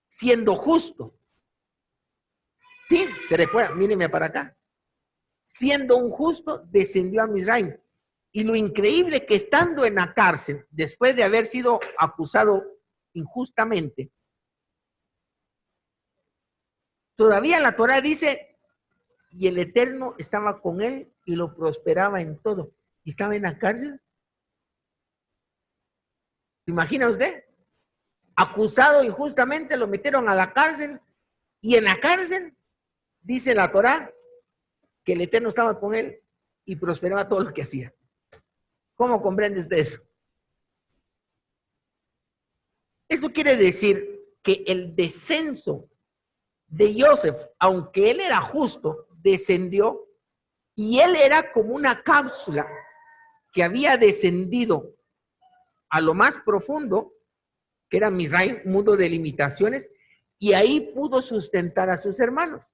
siendo justo. Sí, se recuerda, mírenme para acá. Siendo un justo, descendió a Misraim. Y lo increíble que estando en la cárcel, después de haber sido acusado injustamente, todavía la Torá dice, y el Eterno estaba con él y lo prosperaba en todo. ¿Y estaba en la cárcel? ¿Se imagina usted? Acusado injustamente, lo metieron a la cárcel, y en la cárcel, dice la Torá, que el Eterno estaba con él y prosperaba todo lo que hacía. ¿Cómo comprende usted eso? Eso quiere decir que el descenso de Yosef, aunque él era justo, descendió, y él era como una cápsula que había descendido a lo más profundo, que era Misraim, mundo de limitaciones, y ahí pudo sustentar a sus hermanos.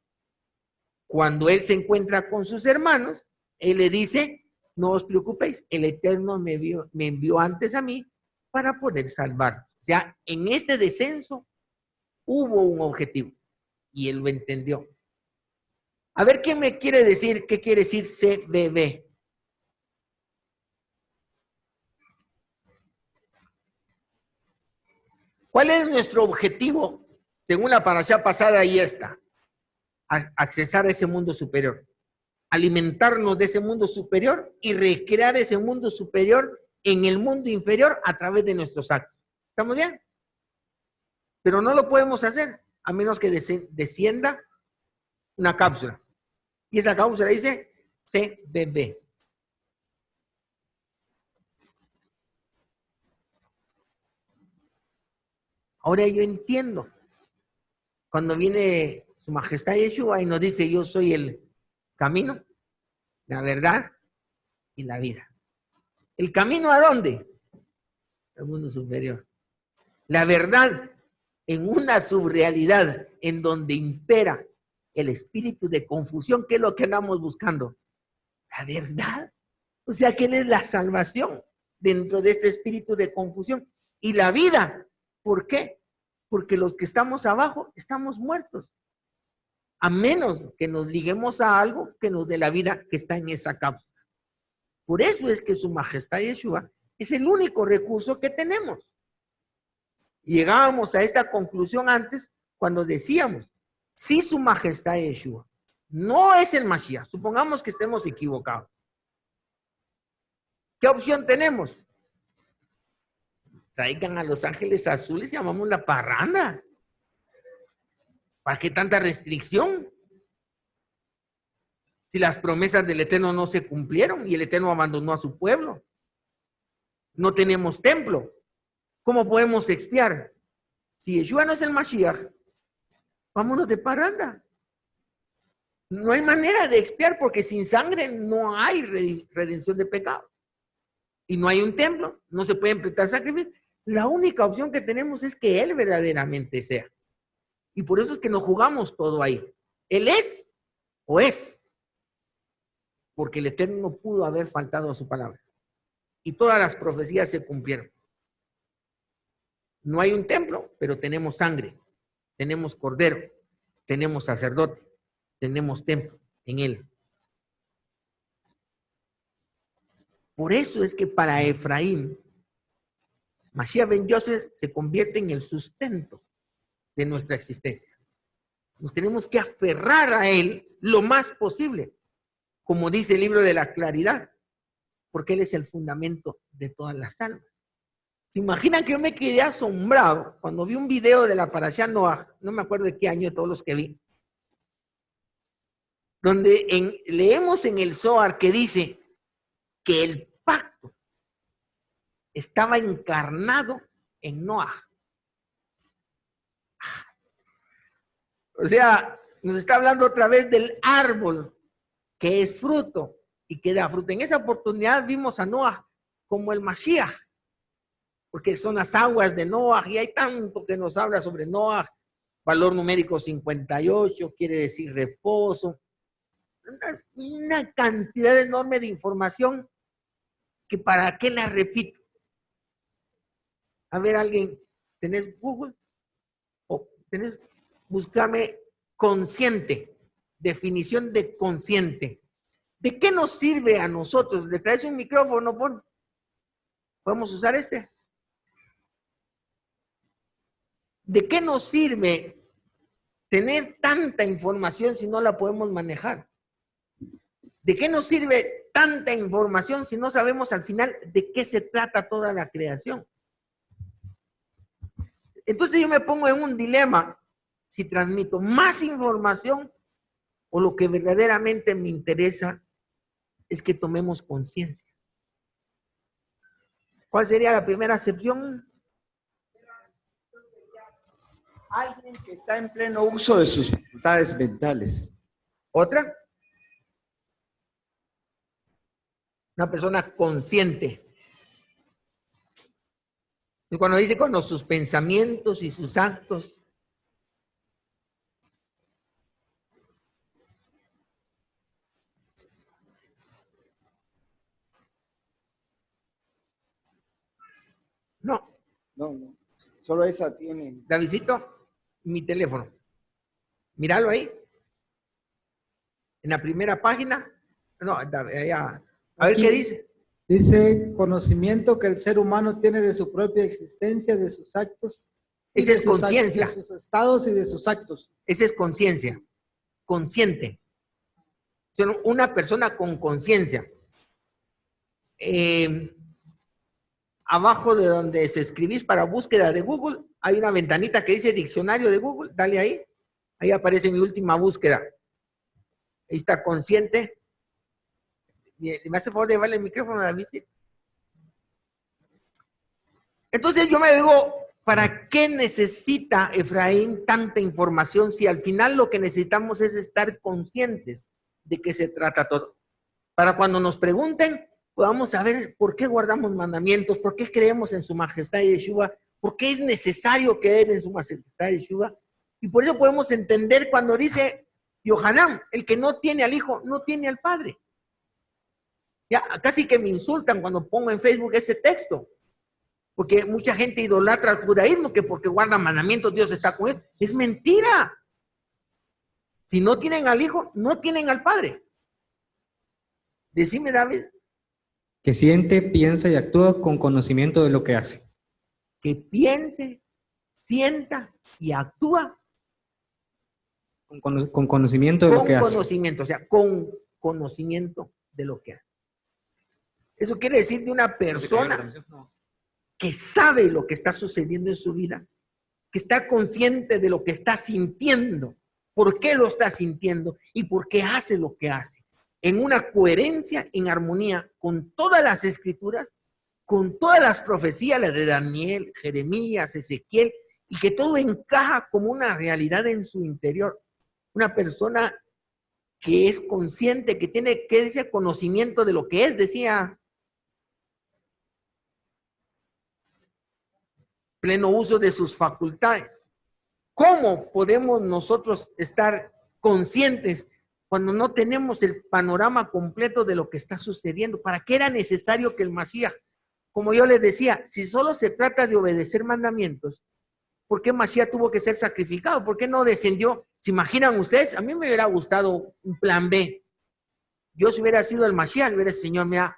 Cuando él se encuentra con sus hermanos, él le dice, no os preocupéis, el Eterno me envió antes a mí para poder salvar. O sea, en este descenso hubo un objetivo y él lo entendió. A ver, ¿qué me quiere decir? ¿Qué quiere decir CBB? ¿Cuál es nuestro objetivo? Según la parashá pasada y esta, accesar a ese mundo superior, alimentarnos de ese mundo superior y recrear ese mundo superior en el mundo inferior a través de nuestros actos. ¿Estamos bien? Pero no lo podemos hacer a menos que descienda una cápsula. Y esa cápsula dice CBB. Ahora yo entiendo. Cuando viene Su Majestad Yeshua y nos dice, yo soy el camino, la verdad y la vida. ¿El camino a dónde? Al mundo superior. La verdad en una subrealidad en donde impera el espíritu de confusión, que es lo que andamos buscando. La verdad. O sea, que Él es la salvación dentro de este espíritu de confusión. Y la vida. ¿Por qué? Porque los que estamos abajo estamos muertos. A menos que nos liguemos a algo que nos dé la vida que está en esa cápsula. Por eso es que Su Majestad Yeshua es el único recurso que tenemos. Llegábamos a esta conclusión antes cuando decíamos, si Su Majestad Yeshua no es el Mashiach, supongamos que estemos equivocados, ¿qué opción tenemos? Traigan a los ángeles azules y llamamos la parranda. ¿Para qué tanta restricción? Si las promesas del Eterno no se cumplieron y el Eterno abandonó a su pueblo. No tenemos templo. ¿Cómo podemos expiar? Si Yeshua no es el Mashiach, vámonos de parranda. No hay manera de expiar porque sin sangre no hay redención de pecado. Y no hay un templo, no se pueden prestar sacrificios. La única opción que tenemos es que Él verdaderamente sea. Y por eso es que nos jugamos todo ahí. Él es o es. Porque el Eterno no pudo haber faltado a su palabra. Y todas las profecías se cumplieron. No hay un templo, pero tenemos sangre, tenemos cordero, tenemos sacerdote, tenemos templo en Él. Por eso es que para Efraín, Mashiach ben Yosef se convierte en el sustento de nuestra existencia. Nos tenemos que aferrar a Él lo más posible, como dice el libro de la claridad, porque Él es el fundamento de todas las almas. ¿Se imaginan que yo me quedé asombrado cuando vi un video de la Parashá Noaj, no me acuerdo de qué año de todos los que vi, donde leemos en el Zohar que dice que el pacto estaba encarnado en Noaj. O sea, nos está hablando otra vez del árbol que es fruto y que da fruto. En esa oportunidad vimos a Noaj como el Mashiach, porque son las aguas de Noaj y hay tanto que nos habla sobre Noaj. Valor numérico 58, quiere decir reposo. Una cantidad enorme de información que para qué la repito. A ver, alguien, ¿tenés Google? O tenés, búscame consciente, definición de consciente. ¿De qué nos sirve a nosotros? ¿Le traes un micrófono? ¿Podemos usar este? ¿De qué nos sirve tener tanta información si no la podemos manejar? ¿De qué nos sirve tanta información si no sabemos al final de qué se trata toda la creación? Entonces yo me pongo en un dilema si transmito más información o lo que verdaderamente me interesa es que tomemos conciencia. ¿Cuál sería la primera acepción? Alguien que está en pleno uso de sus facultades mentales. ¿Otra? Una persona consciente. Y cuando dice cuando sus pensamientos y sus actos no. Solo esa tiene. Davidcito, mi teléfono. Míralo ahí. En la primera página. No, allá. A ver qué dice. Dice, conocimiento que el ser humano tiene de su propia existencia, de sus actos. Esa es conciencia. De sus estados y de sus actos. Esa es conciencia. Consciente. Son una persona con conciencia. abajo de donde se escribís para búsqueda de Google, hay una ventanita que dice diccionario de Google, dale ahí. Ahí aparece mi última búsqueda. Ahí está consciente. ¿Me hace favor de llevarle el micrófono a la bici? Entonces yo me digo, ¿para qué necesita Efraín tanta información si al final lo que necesitamos es estar conscientes de qué se trata todo? Para cuando nos pregunten, podamos saber por qué guardamos mandamientos, por qué creemos en su majestad Yeshua, por qué es necesario creer en su majestad Yeshua. Y por eso podemos entender cuando dice Yohanan, el que no tiene al Hijo, no tiene al Padre. Ya casi que me insultan cuando pongo en Facebook ese texto, porque mucha gente idolatra al judaísmo, que porque guarda mandamientos Dios está con él. Es mentira. Si no tienen al Hijo, no tienen al Padre. Decime, David. Que siente, piensa y actúa con conocimiento de lo que hace. Que piense, sienta y actúa Con conocimiento de lo que hace. Con conocimiento, o sea, con conocimiento de lo que hace. Eso quiere decir de una persona que sabe lo que está sucediendo en su vida, que está consciente de lo que está sintiendo, por qué lo está sintiendo y por qué hace lo que hace. En una coherencia, en armonía con todas las escrituras, con todas las profecías, las de Daniel, Jeremías, Ezequiel, y que todo encaja como una realidad en su interior. Una persona que es consciente, que tiene ese conocimiento de lo que es, decía, pleno uso de sus facultades. ¿Cómo podemos nosotros estar conscientes cuando no tenemos el panorama completo de lo que está sucediendo? ¿Para qué era necesario que el Mashiach, como yo les decía, si solo se trata de obedecer mandamientos, ¿por qué Mashiach tuvo que ser sacrificado? ¿Por qué no descendió? ¿Se imaginan ustedes? A mí me hubiera gustado un plan B. Yo si hubiera sido el Mashiach, hubiera dicho, Señor, mira,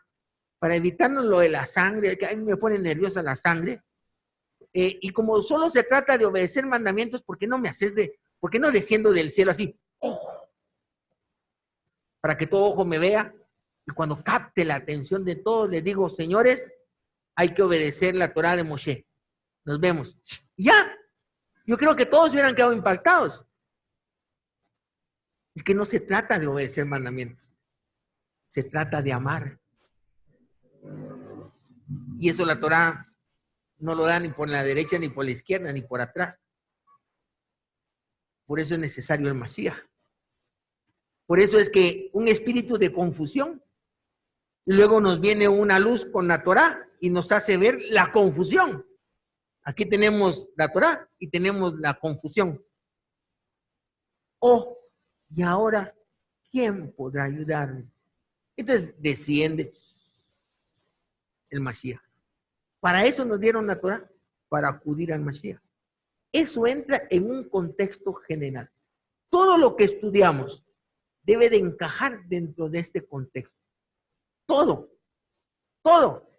para evitarnos lo de la sangre, que a mí me pone nerviosa la sangre, y como solo se trata de obedecer mandamientos, ¿por qué no por qué no desciendo del cielo así? ¡Oh! Para que todo ojo me vea, y cuando capte la atención de todos, les digo, señores, hay que obedecer la Torah de Moshe. Nos vemos. Ya. Yo creo que todos hubieran quedado impactados. Es que no se trata de obedecer mandamientos. Se trata de amar. Y eso la Torah no lo da ni por la derecha, ni por la izquierda, ni por atrás. Por eso es necesario el Mashiach. Por eso es que un espíritu de confusión, y luego nos viene una luz con la Torah y nos hace ver la confusión. Aquí tenemos la Torah y tenemos la confusión. Oh, y ahora, ¿quién podrá ayudarme? Entonces desciende el Mashiach. Para eso nos dieron la Torah, para acudir al Mashiach. Eso entra en un contexto general. Todo lo que estudiamos debe de encajar dentro de este contexto. Todo, todo.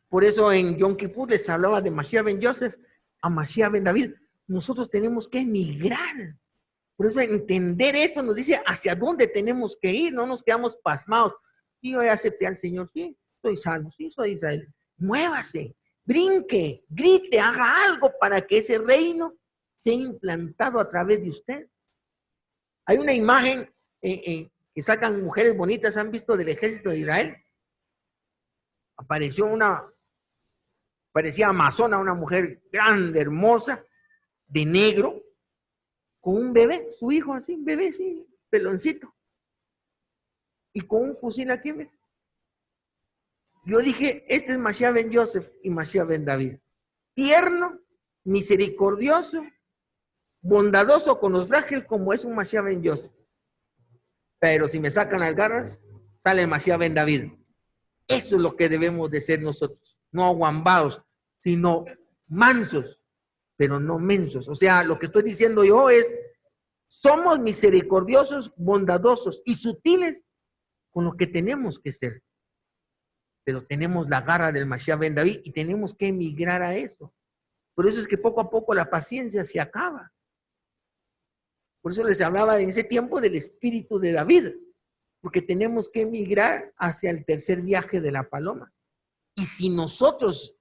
Por eso en Yom Kippur les hablaba de Mashiach ben Yosef a Mashiach ben David. Nosotros tenemos que emigrar. Por eso entender esto nos dice hacia dónde tenemos que ir. No nos quedamos pasmados. Sí, yo ya acepté al Señor. Sí, soy salvo. Sí, soy Israel. Muévase, brinque, grite, haga algo para que ese reino sea implantado a través de usted. Hay una imagen que sacan mujeres bonitas, ¿han visto del ejército de Israel? Parecía amazona, una mujer grande, hermosa, de negro, con un bebé, su hijo así, un bebé así, peloncito, y con un fusil aquí, mira. Yo dije, este es Mashiach ben Yosef y Mashiach ben David. Tierno, misericordioso, bondadoso con los frágiles como es un Mashiach ben Yosef. Pero si me sacan las garras, sale el Mashiach ben David. Eso es lo que debemos de ser nosotros. No aguambados, sino mansos, pero no mensos. O sea, lo que estoy diciendo yo es, somos misericordiosos, bondadosos y sutiles con lo que tenemos que ser. Pero tenemos la garra del Mashiach ben David y tenemos que emigrar a eso. Por eso es que poco a poco la paciencia se acaba. Por eso les hablaba en ese tiempo del espíritu de David, porque tenemos que emigrar hacia el tercer viaje de la paloma. Y si nosotros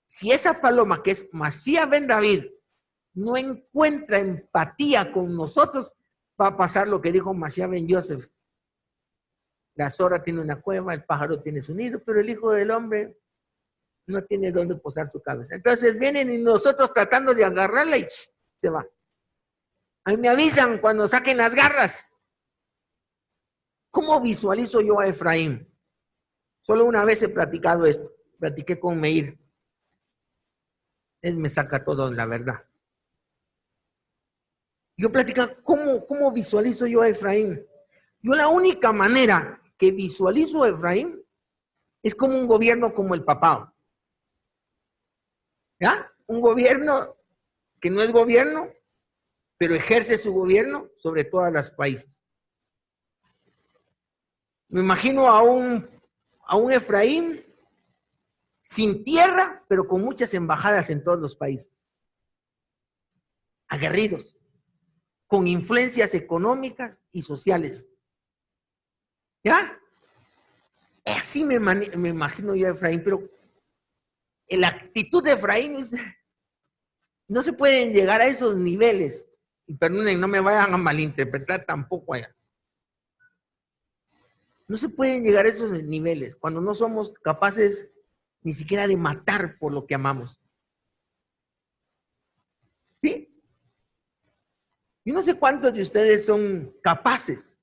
si esa paloma que es Mashiach ben David no encuentra empatía con nosotros, va a pasar lo que dijo Mashiach ben Yosef. La zorra tiene una cueva, el pájaro tiene su nido, pero el Hijo del Hombre no tiene dónde posar su cabeza. Entonces vienen y nosotros tratando de agarrarla y se va. Ahí me avisan cuando saquen las garras. ¿Cómo visualizo yo a Efraín? Solo una vez he platicado esto. Platiqué con Meir. Él me saca todo la verdad. Yo platicaba, ¿cómo visualizo yo a Efraín? Yo la única manera que visualizo a Efraín es como un gobierno como el papado. ¿Ya? Un gobierno que no es gobierno, pero ejerce su gobierno sobre todos los países. Me imagino a un Efraín sin tierra, pero con muchas embajadas en todos los países. Aguerridos, con influencias económicas y sociales. ¿Ya? Así me imagino yo a Efraín, pero la actitud de Efraín no se pueden llegar a esos niveles. Y perdonen, no me vayan a malinterpretar tampoco allá. No se pueden llegar a esos niveles cuando no somos capaces ni siquiera de matar por lo que amamos. ¿Sí? Yo no sé cuántos de ustedes son capaces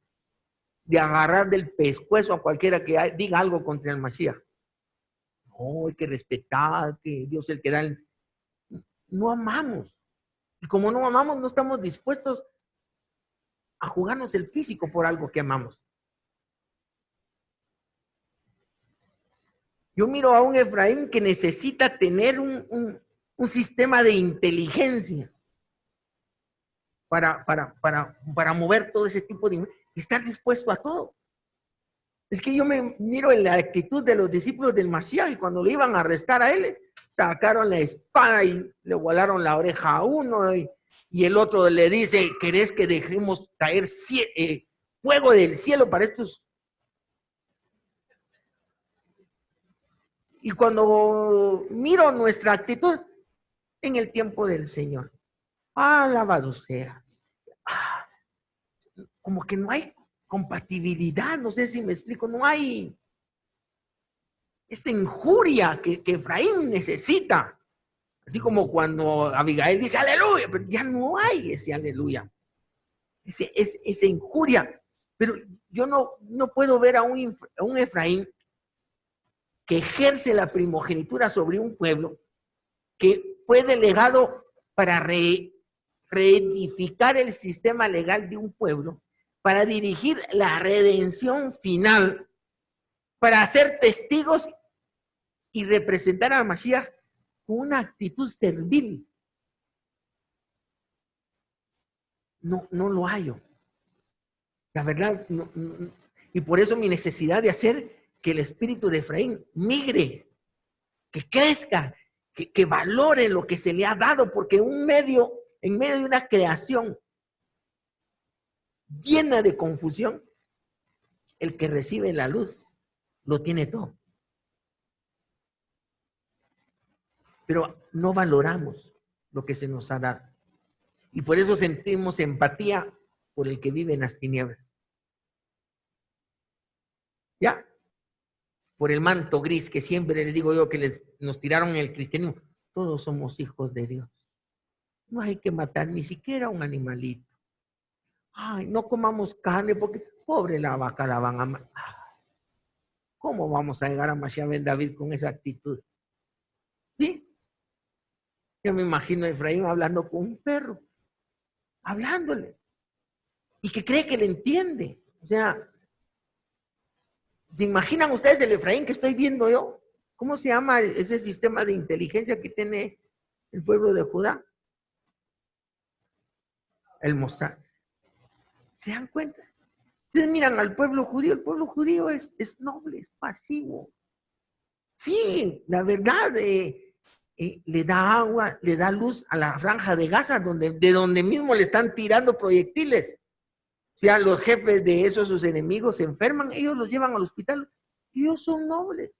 de agarrar del pescuezo a cualquiera que diga algo contra el Mashiach. No, hay que respetar, que Dios es el que da el... No amamos. Y como no amamos, no estamos dispuestos a jugarnos el físico por algo que amamos. Yo miro a un Efraín que necesita tener un sistema de inteligencia para mover todo ese tipo de... y estar dispuesto a todo. Es que yo me miro en la actitud de los discípulos del Mashiach y cuando le iban a arrestar a él, sacaron la espada y le volaron la oreja a uno y el otro le dice, ¿querés que dejemos caer fuego del cielo para estos? Y cuando miro nuestra actitud en el tiempo del Señor, alabado sea, como que no hay compatibilidad, no sé si me explico, no hay esa injuria que Efraín necesita. Así como cuando Abigail dice aleluya, pero ya no hay ese aleluya, esa injuria. Pero yo no puedo ver a un Efraín que ejerce la primogenitura sobre un pueblo que fue delegado para reedificar el sistema legal de un pueblo, para dirigir la redención final, para ser testigos y representar al Mashiach con una actitud servil. No lo hallo. La verdad, no, y por eso mi necesidad de hacer que el espíritu de Efraín migre, que crezca, que valore lo que se le ha dado, porque en medio de una creación llena de confusión, el que recibe la luz lo tiene todo. Pero no valoramos lo que se nos ha dado. Y por eso sentimos empatía por el que vive en las tinieblas. ¿Ya? Por el manto gris que siempre les digo yo que nos tiraron en el cristianismo. Todos somos hijos de Dios. No hay que matar ni siquiera a un animalito. Ay, no comamos carne porque pobre la vaca la van a matar. ¿Cómo vamos a llegar a Mashiach ben David con esa actitud? ¿Sí? Yo me imagino a Efraín hablando con un perro, hablándole, y que cree que le entiende. O sea, ¿se imaginan ustedes el Efraín que estoy viendo yo? ¿Cómo se llama ese sistema de inteligencia que tiene el pueblo de Judá? El Mossad. ¿Se dan cuenta? Ustedes miran al pueblo judío, el pueblo judío es noble, es pasivo. Sí, la verdad, le da agua, le da luz a la franja de Gaza, de donde mismo le están tirando proyectiles. O sea, los jefes de esos, sus enemigos, se enferman, ellos los llevan al hospital. Ellos son nobles.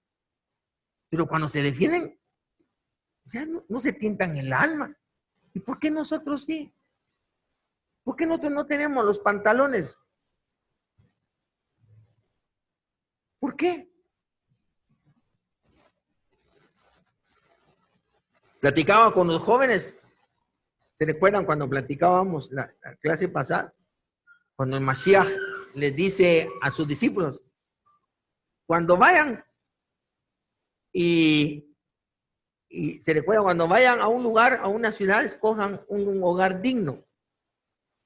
Pero cuando se defienden, O sea, no se tientan el alma. ¿Y por qué nosotros sí? ¿Por qué nosotros no tenemos los pantalones? ¿Por qué? Platicaba con los jóvenes. ¿Se recuerdan cuando platicábamos la clase pasada? Cuando el Mashiach les dice a sus discípulos, cuando vayan y se recuerda, cuando vayan a un lugar, a una ciudad, escojan un hogar digno.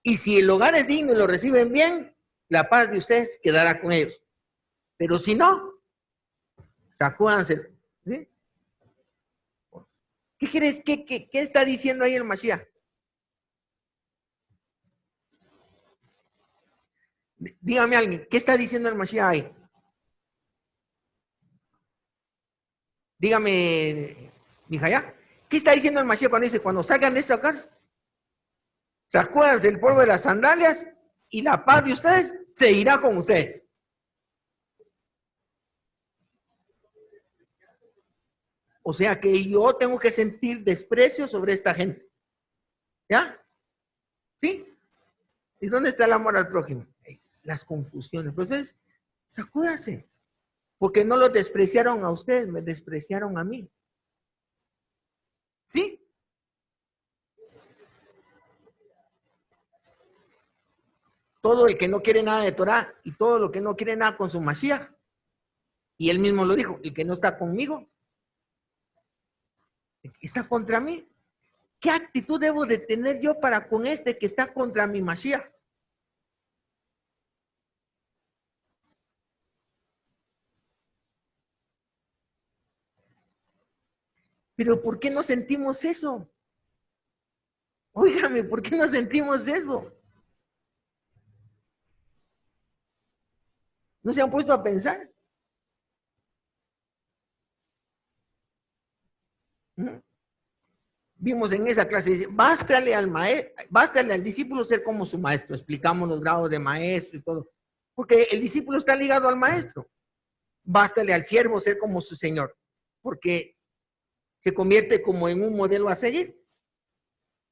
Y si el hogar es digno y lo reciben bien, la paz de ustedes quedará con ellos. Pero si no, sacúdanse. ¿Sí? ¿Qué crees? ¿Qué está diciendo ahí el Mashiach? Dígame alguien, ¿qué está diciendo el Mashiach ahí? Dígame, Mijaya, ¿qué está diciendo el Mashiach cuando dice, cuando salgan de esta casa, sacúdanse el polvo de las sandalias y la paz de ustedes se irá con ustedes? O sea que yo tengo que sentir desprecio sobre esta gente. ¿Ya? ¿Sí? ¿Y dónde está el amor al prójimo? Las confusiones. Pero ustedes, sacúdanse. Porque no los despreciaron a ustedes, me despreciaron a mí. ¿Sí? Todo el que no quiere nada de Torah y todo lo que no quiere nada con su Mashiach. Y él mismo lo dijo, el que no está conmigo, está contra mí. ¿Qué actitud debo de tener yo para con este que está contra mi Mashiach? Pero ¿por qué no sentimos eso? Óigame, ¿por qué no sentimos eso? ¿No se han puesto a pensar? Vimos en esa clase, dice, bástale al discípulo ser como su maestro. Explicamos los grados de maestro y todo. Porque el discípulo está ligado al maestro. Bástale al siervo ser como su señor. Porque se convierte como en un modelo a seguir.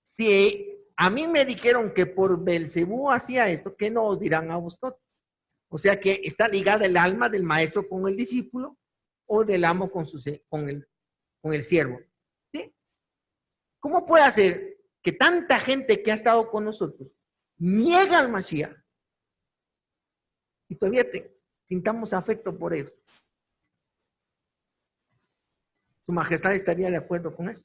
Si a mí me dijeron que por Belcebú hacía esto, ¿qué no os dirán a vosotros? O sea que está ligada el alma del maestro con el discípulo o del amo con el siervo. ¿Sí? ¿Cómo puede hacer que tanta gente que ha estado con nosotros niega al Mashiach y todavía sintamos afecto por él? ¿Su majestad estaría de acuerdo con eso?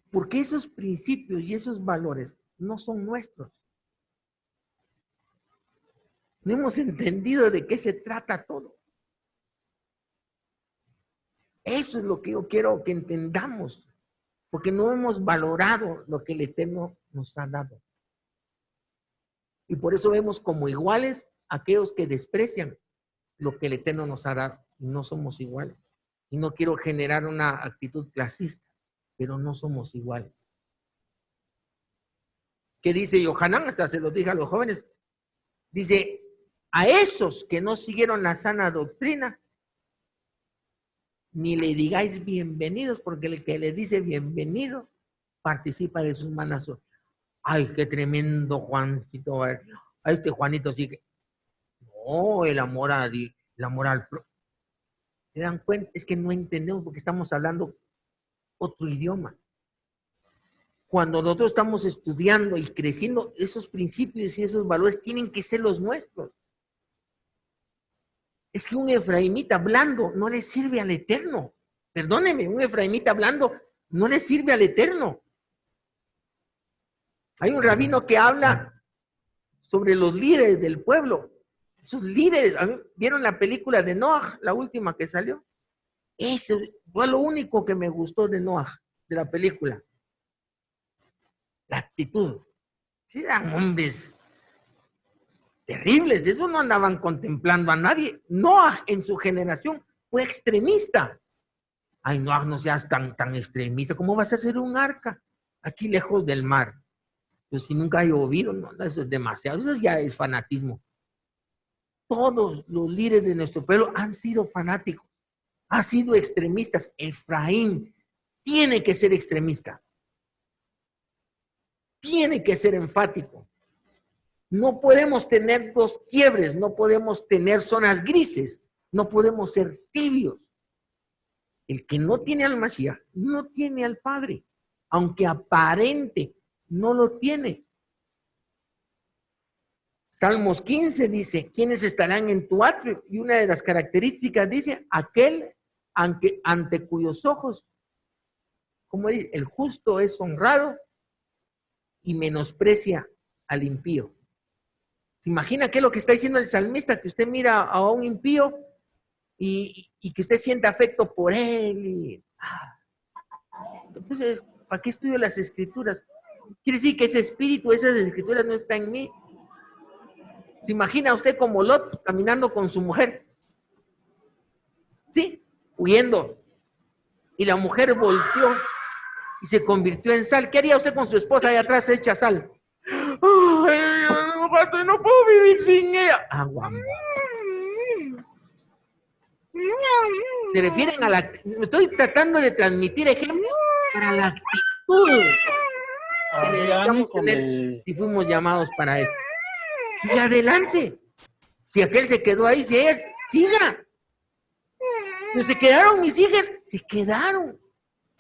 Porque esos principios y esos valores no son nuestros. No hemos entendido de qué se trata todo. Eso es lo que yo quiero que entendamos, porque no hemos valorado lo que el Eterno nos ha dado. Y por eso vemos como iguales a aquellos que desprecian lo que el Eterno nos ha dado. No somos iguales. Y no quiero generar una actitud clasista, pero no somos iguales. ¿Qué dice Yohanan? Hasta se lo dije a los jóvenes. Dice, a esos que no siguieron la sana doctrina, ni le digáis bienvenidos, porque el que le dice bienvenido participa de sus malas obras. Ay, qué tremendo Juancito. A este Juanito sí que... No, el amor al prójimo. ¿Se dan cuenta? Es que no entendemos porque estamos hablando otro idioma. Cuando nosotros estamos estudiando y creciendo, esos principios y esos valores tienen que ser los nuestros. Es que un efraimita blando no le sirve al Eterno. Perdóneme, un efraimita blando no le sirve al Eterno. Hay un rabino que habla sobre los líderes del pueblo. Esos líderes, ¿vieron la película de Noah, la última que salió? Eso fue lo único que me gustó de Noah, de la película. La actitud. Sí, eran hombres terribles, eso no andaban contemplando a nadie. Noah en su generación fue extremista. Ay, Noah, no seas tan extremista. ¿Cómo vas a hacer un arca aquí lejos del mar? Pues si nunca ha llovido, no, eso es demasiado, eso ya es fanatismo. todos los líderes de nuestro pueblo han sido fanáticos, han sido extremistas. Efraín tiene que ser extremista, tiene que ser enfático. No podemos tener dos quiebres, no podemos tener zonas grises, no podemos ser tibios. El que no tiene al Mashiach no tiene al Padre, aunque aparente no lo tiene. Salmos 15 dice, ¿quiénes estarán en tu atrio? Y una de las características dice, aquel ante cuyos ojos, como dice, el justo es honrado y menosprecia al impío. ¿Se imagina qué es lo que está diciendo el salmista? Que usted mira a un impío y que usted sienta afecto por él. Entonces, ¿para qué estudio las escrituras? Quiere decir que ese espíritu, esas escrituras no está en mí. ¿Se imagina usted como Lot caminando con su mujer? Sí, huyendo. Y la mujer volteó y se convirtió en sal. ¿Qué haría usted con su esposa ahí atrás hecha sal? Ay, no puedo vivir sin ella. Agua. Se refieren a la... Estoy tratando de transmitir ejemplos para la actitud que necesitamos tener si fuimos llamados para eso. Sigue adelante. Si aquel se quedó ahí, si ella, siga. Pero se quedaron mis hijas, se quedaron.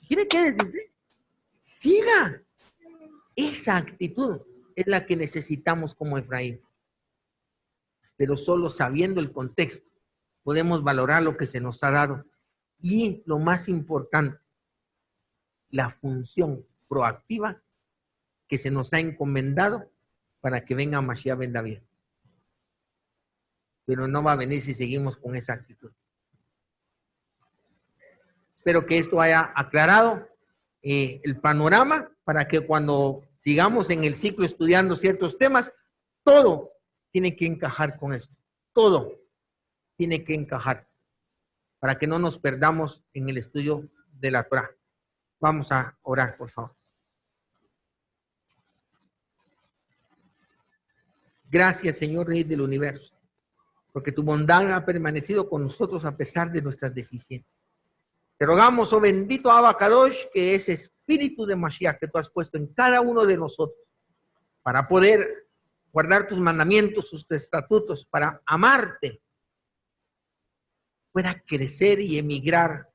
¿Quiere qué decir? Siga. Esa actitud es la que necesitamos como Efraín. Pero solo sabiendo el contexto podemos valorar lo que se nos ha dado. Y lo más importante, la función proactiva que se nos ha encomendado para que venga Mashiach ben David. Pero no va a venir si seguimos con esa actitud. Espero que esto haya aclarado el panorama para que cuando sigamos en el ciclo estudiando ciertos temas, todo tiene que encajar con esto. Todo tiene que encajar para que no nos perdamos en el estudio de la Torah. Vamos a orar, por favor. Gracias, Señor Rey del Universo, porque tu bondad ha permanecido con nosotros a pesar de nuestras deficiencias. Te rogamos, oh bendito Abba Kadosh, que ese espíritu de Mashiach que tú has puesto en cada uno de nosotros, para poder guardar tus mandamientos, tus estatutos, para amarte, pueda crecer y emigrar,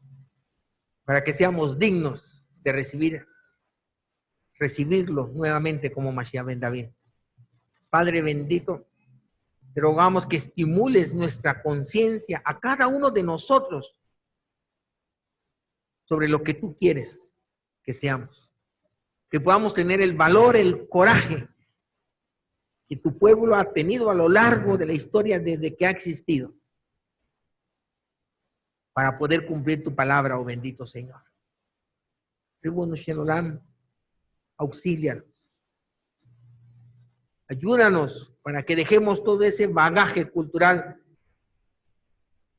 para que seamos dignos de recibirlo nuevamente como Mashiach ben David. Padre bendito, te rogamos que estimules nuestra conciencia a cada uno de nosotros sobre lo que tú quieres que seamos. Que podamos tener el valor, el coraje que tu pueblo ha tenido a lo largo de la historia desde que ha existido para poder cumplir tu palabra, oh bendito Señor. Ribono Shel Olam, auxílianos. Ayúdanos para que dejemos todo ese bagaje cultural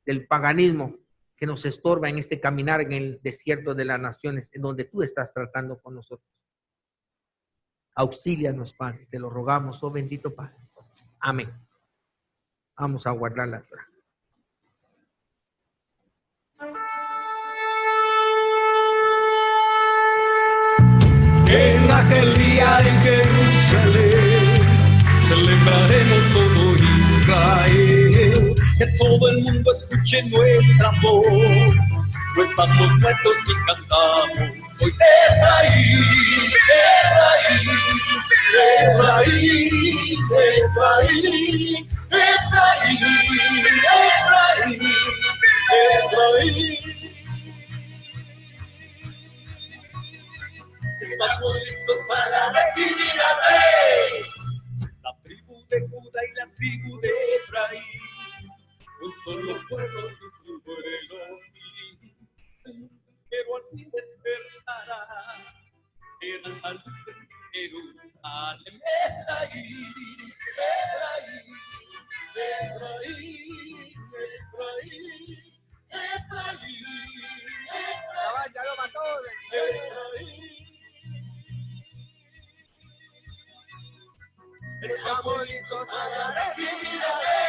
del paganismo que nos estorba en este caminar en el desierto de las naciones, en donde tú estás tratando con nosotros. Auxílianos, Padre, te lo rogamos, oh bendito Padre. Amén. Vamos a guardar la Torah. En aquel día en Jerusalén celebraremos todo Israel, que todo el mundo escuche nuestra voz, no estamos muertos y cantamos, soy Efraín, Efraín, Efraín, Efraín, Efraín, Efraín. Estamos listos para recibir al Rey. La tribu de Judá y la tribu de Efraín, un solo pueblo que su duelo. Pero al fin despertará, eran las luces de Jerusalén. Efraín, Efraín, Efraín, Efraín, Efraín, Efraín. Estamos listos para recibir a Rey.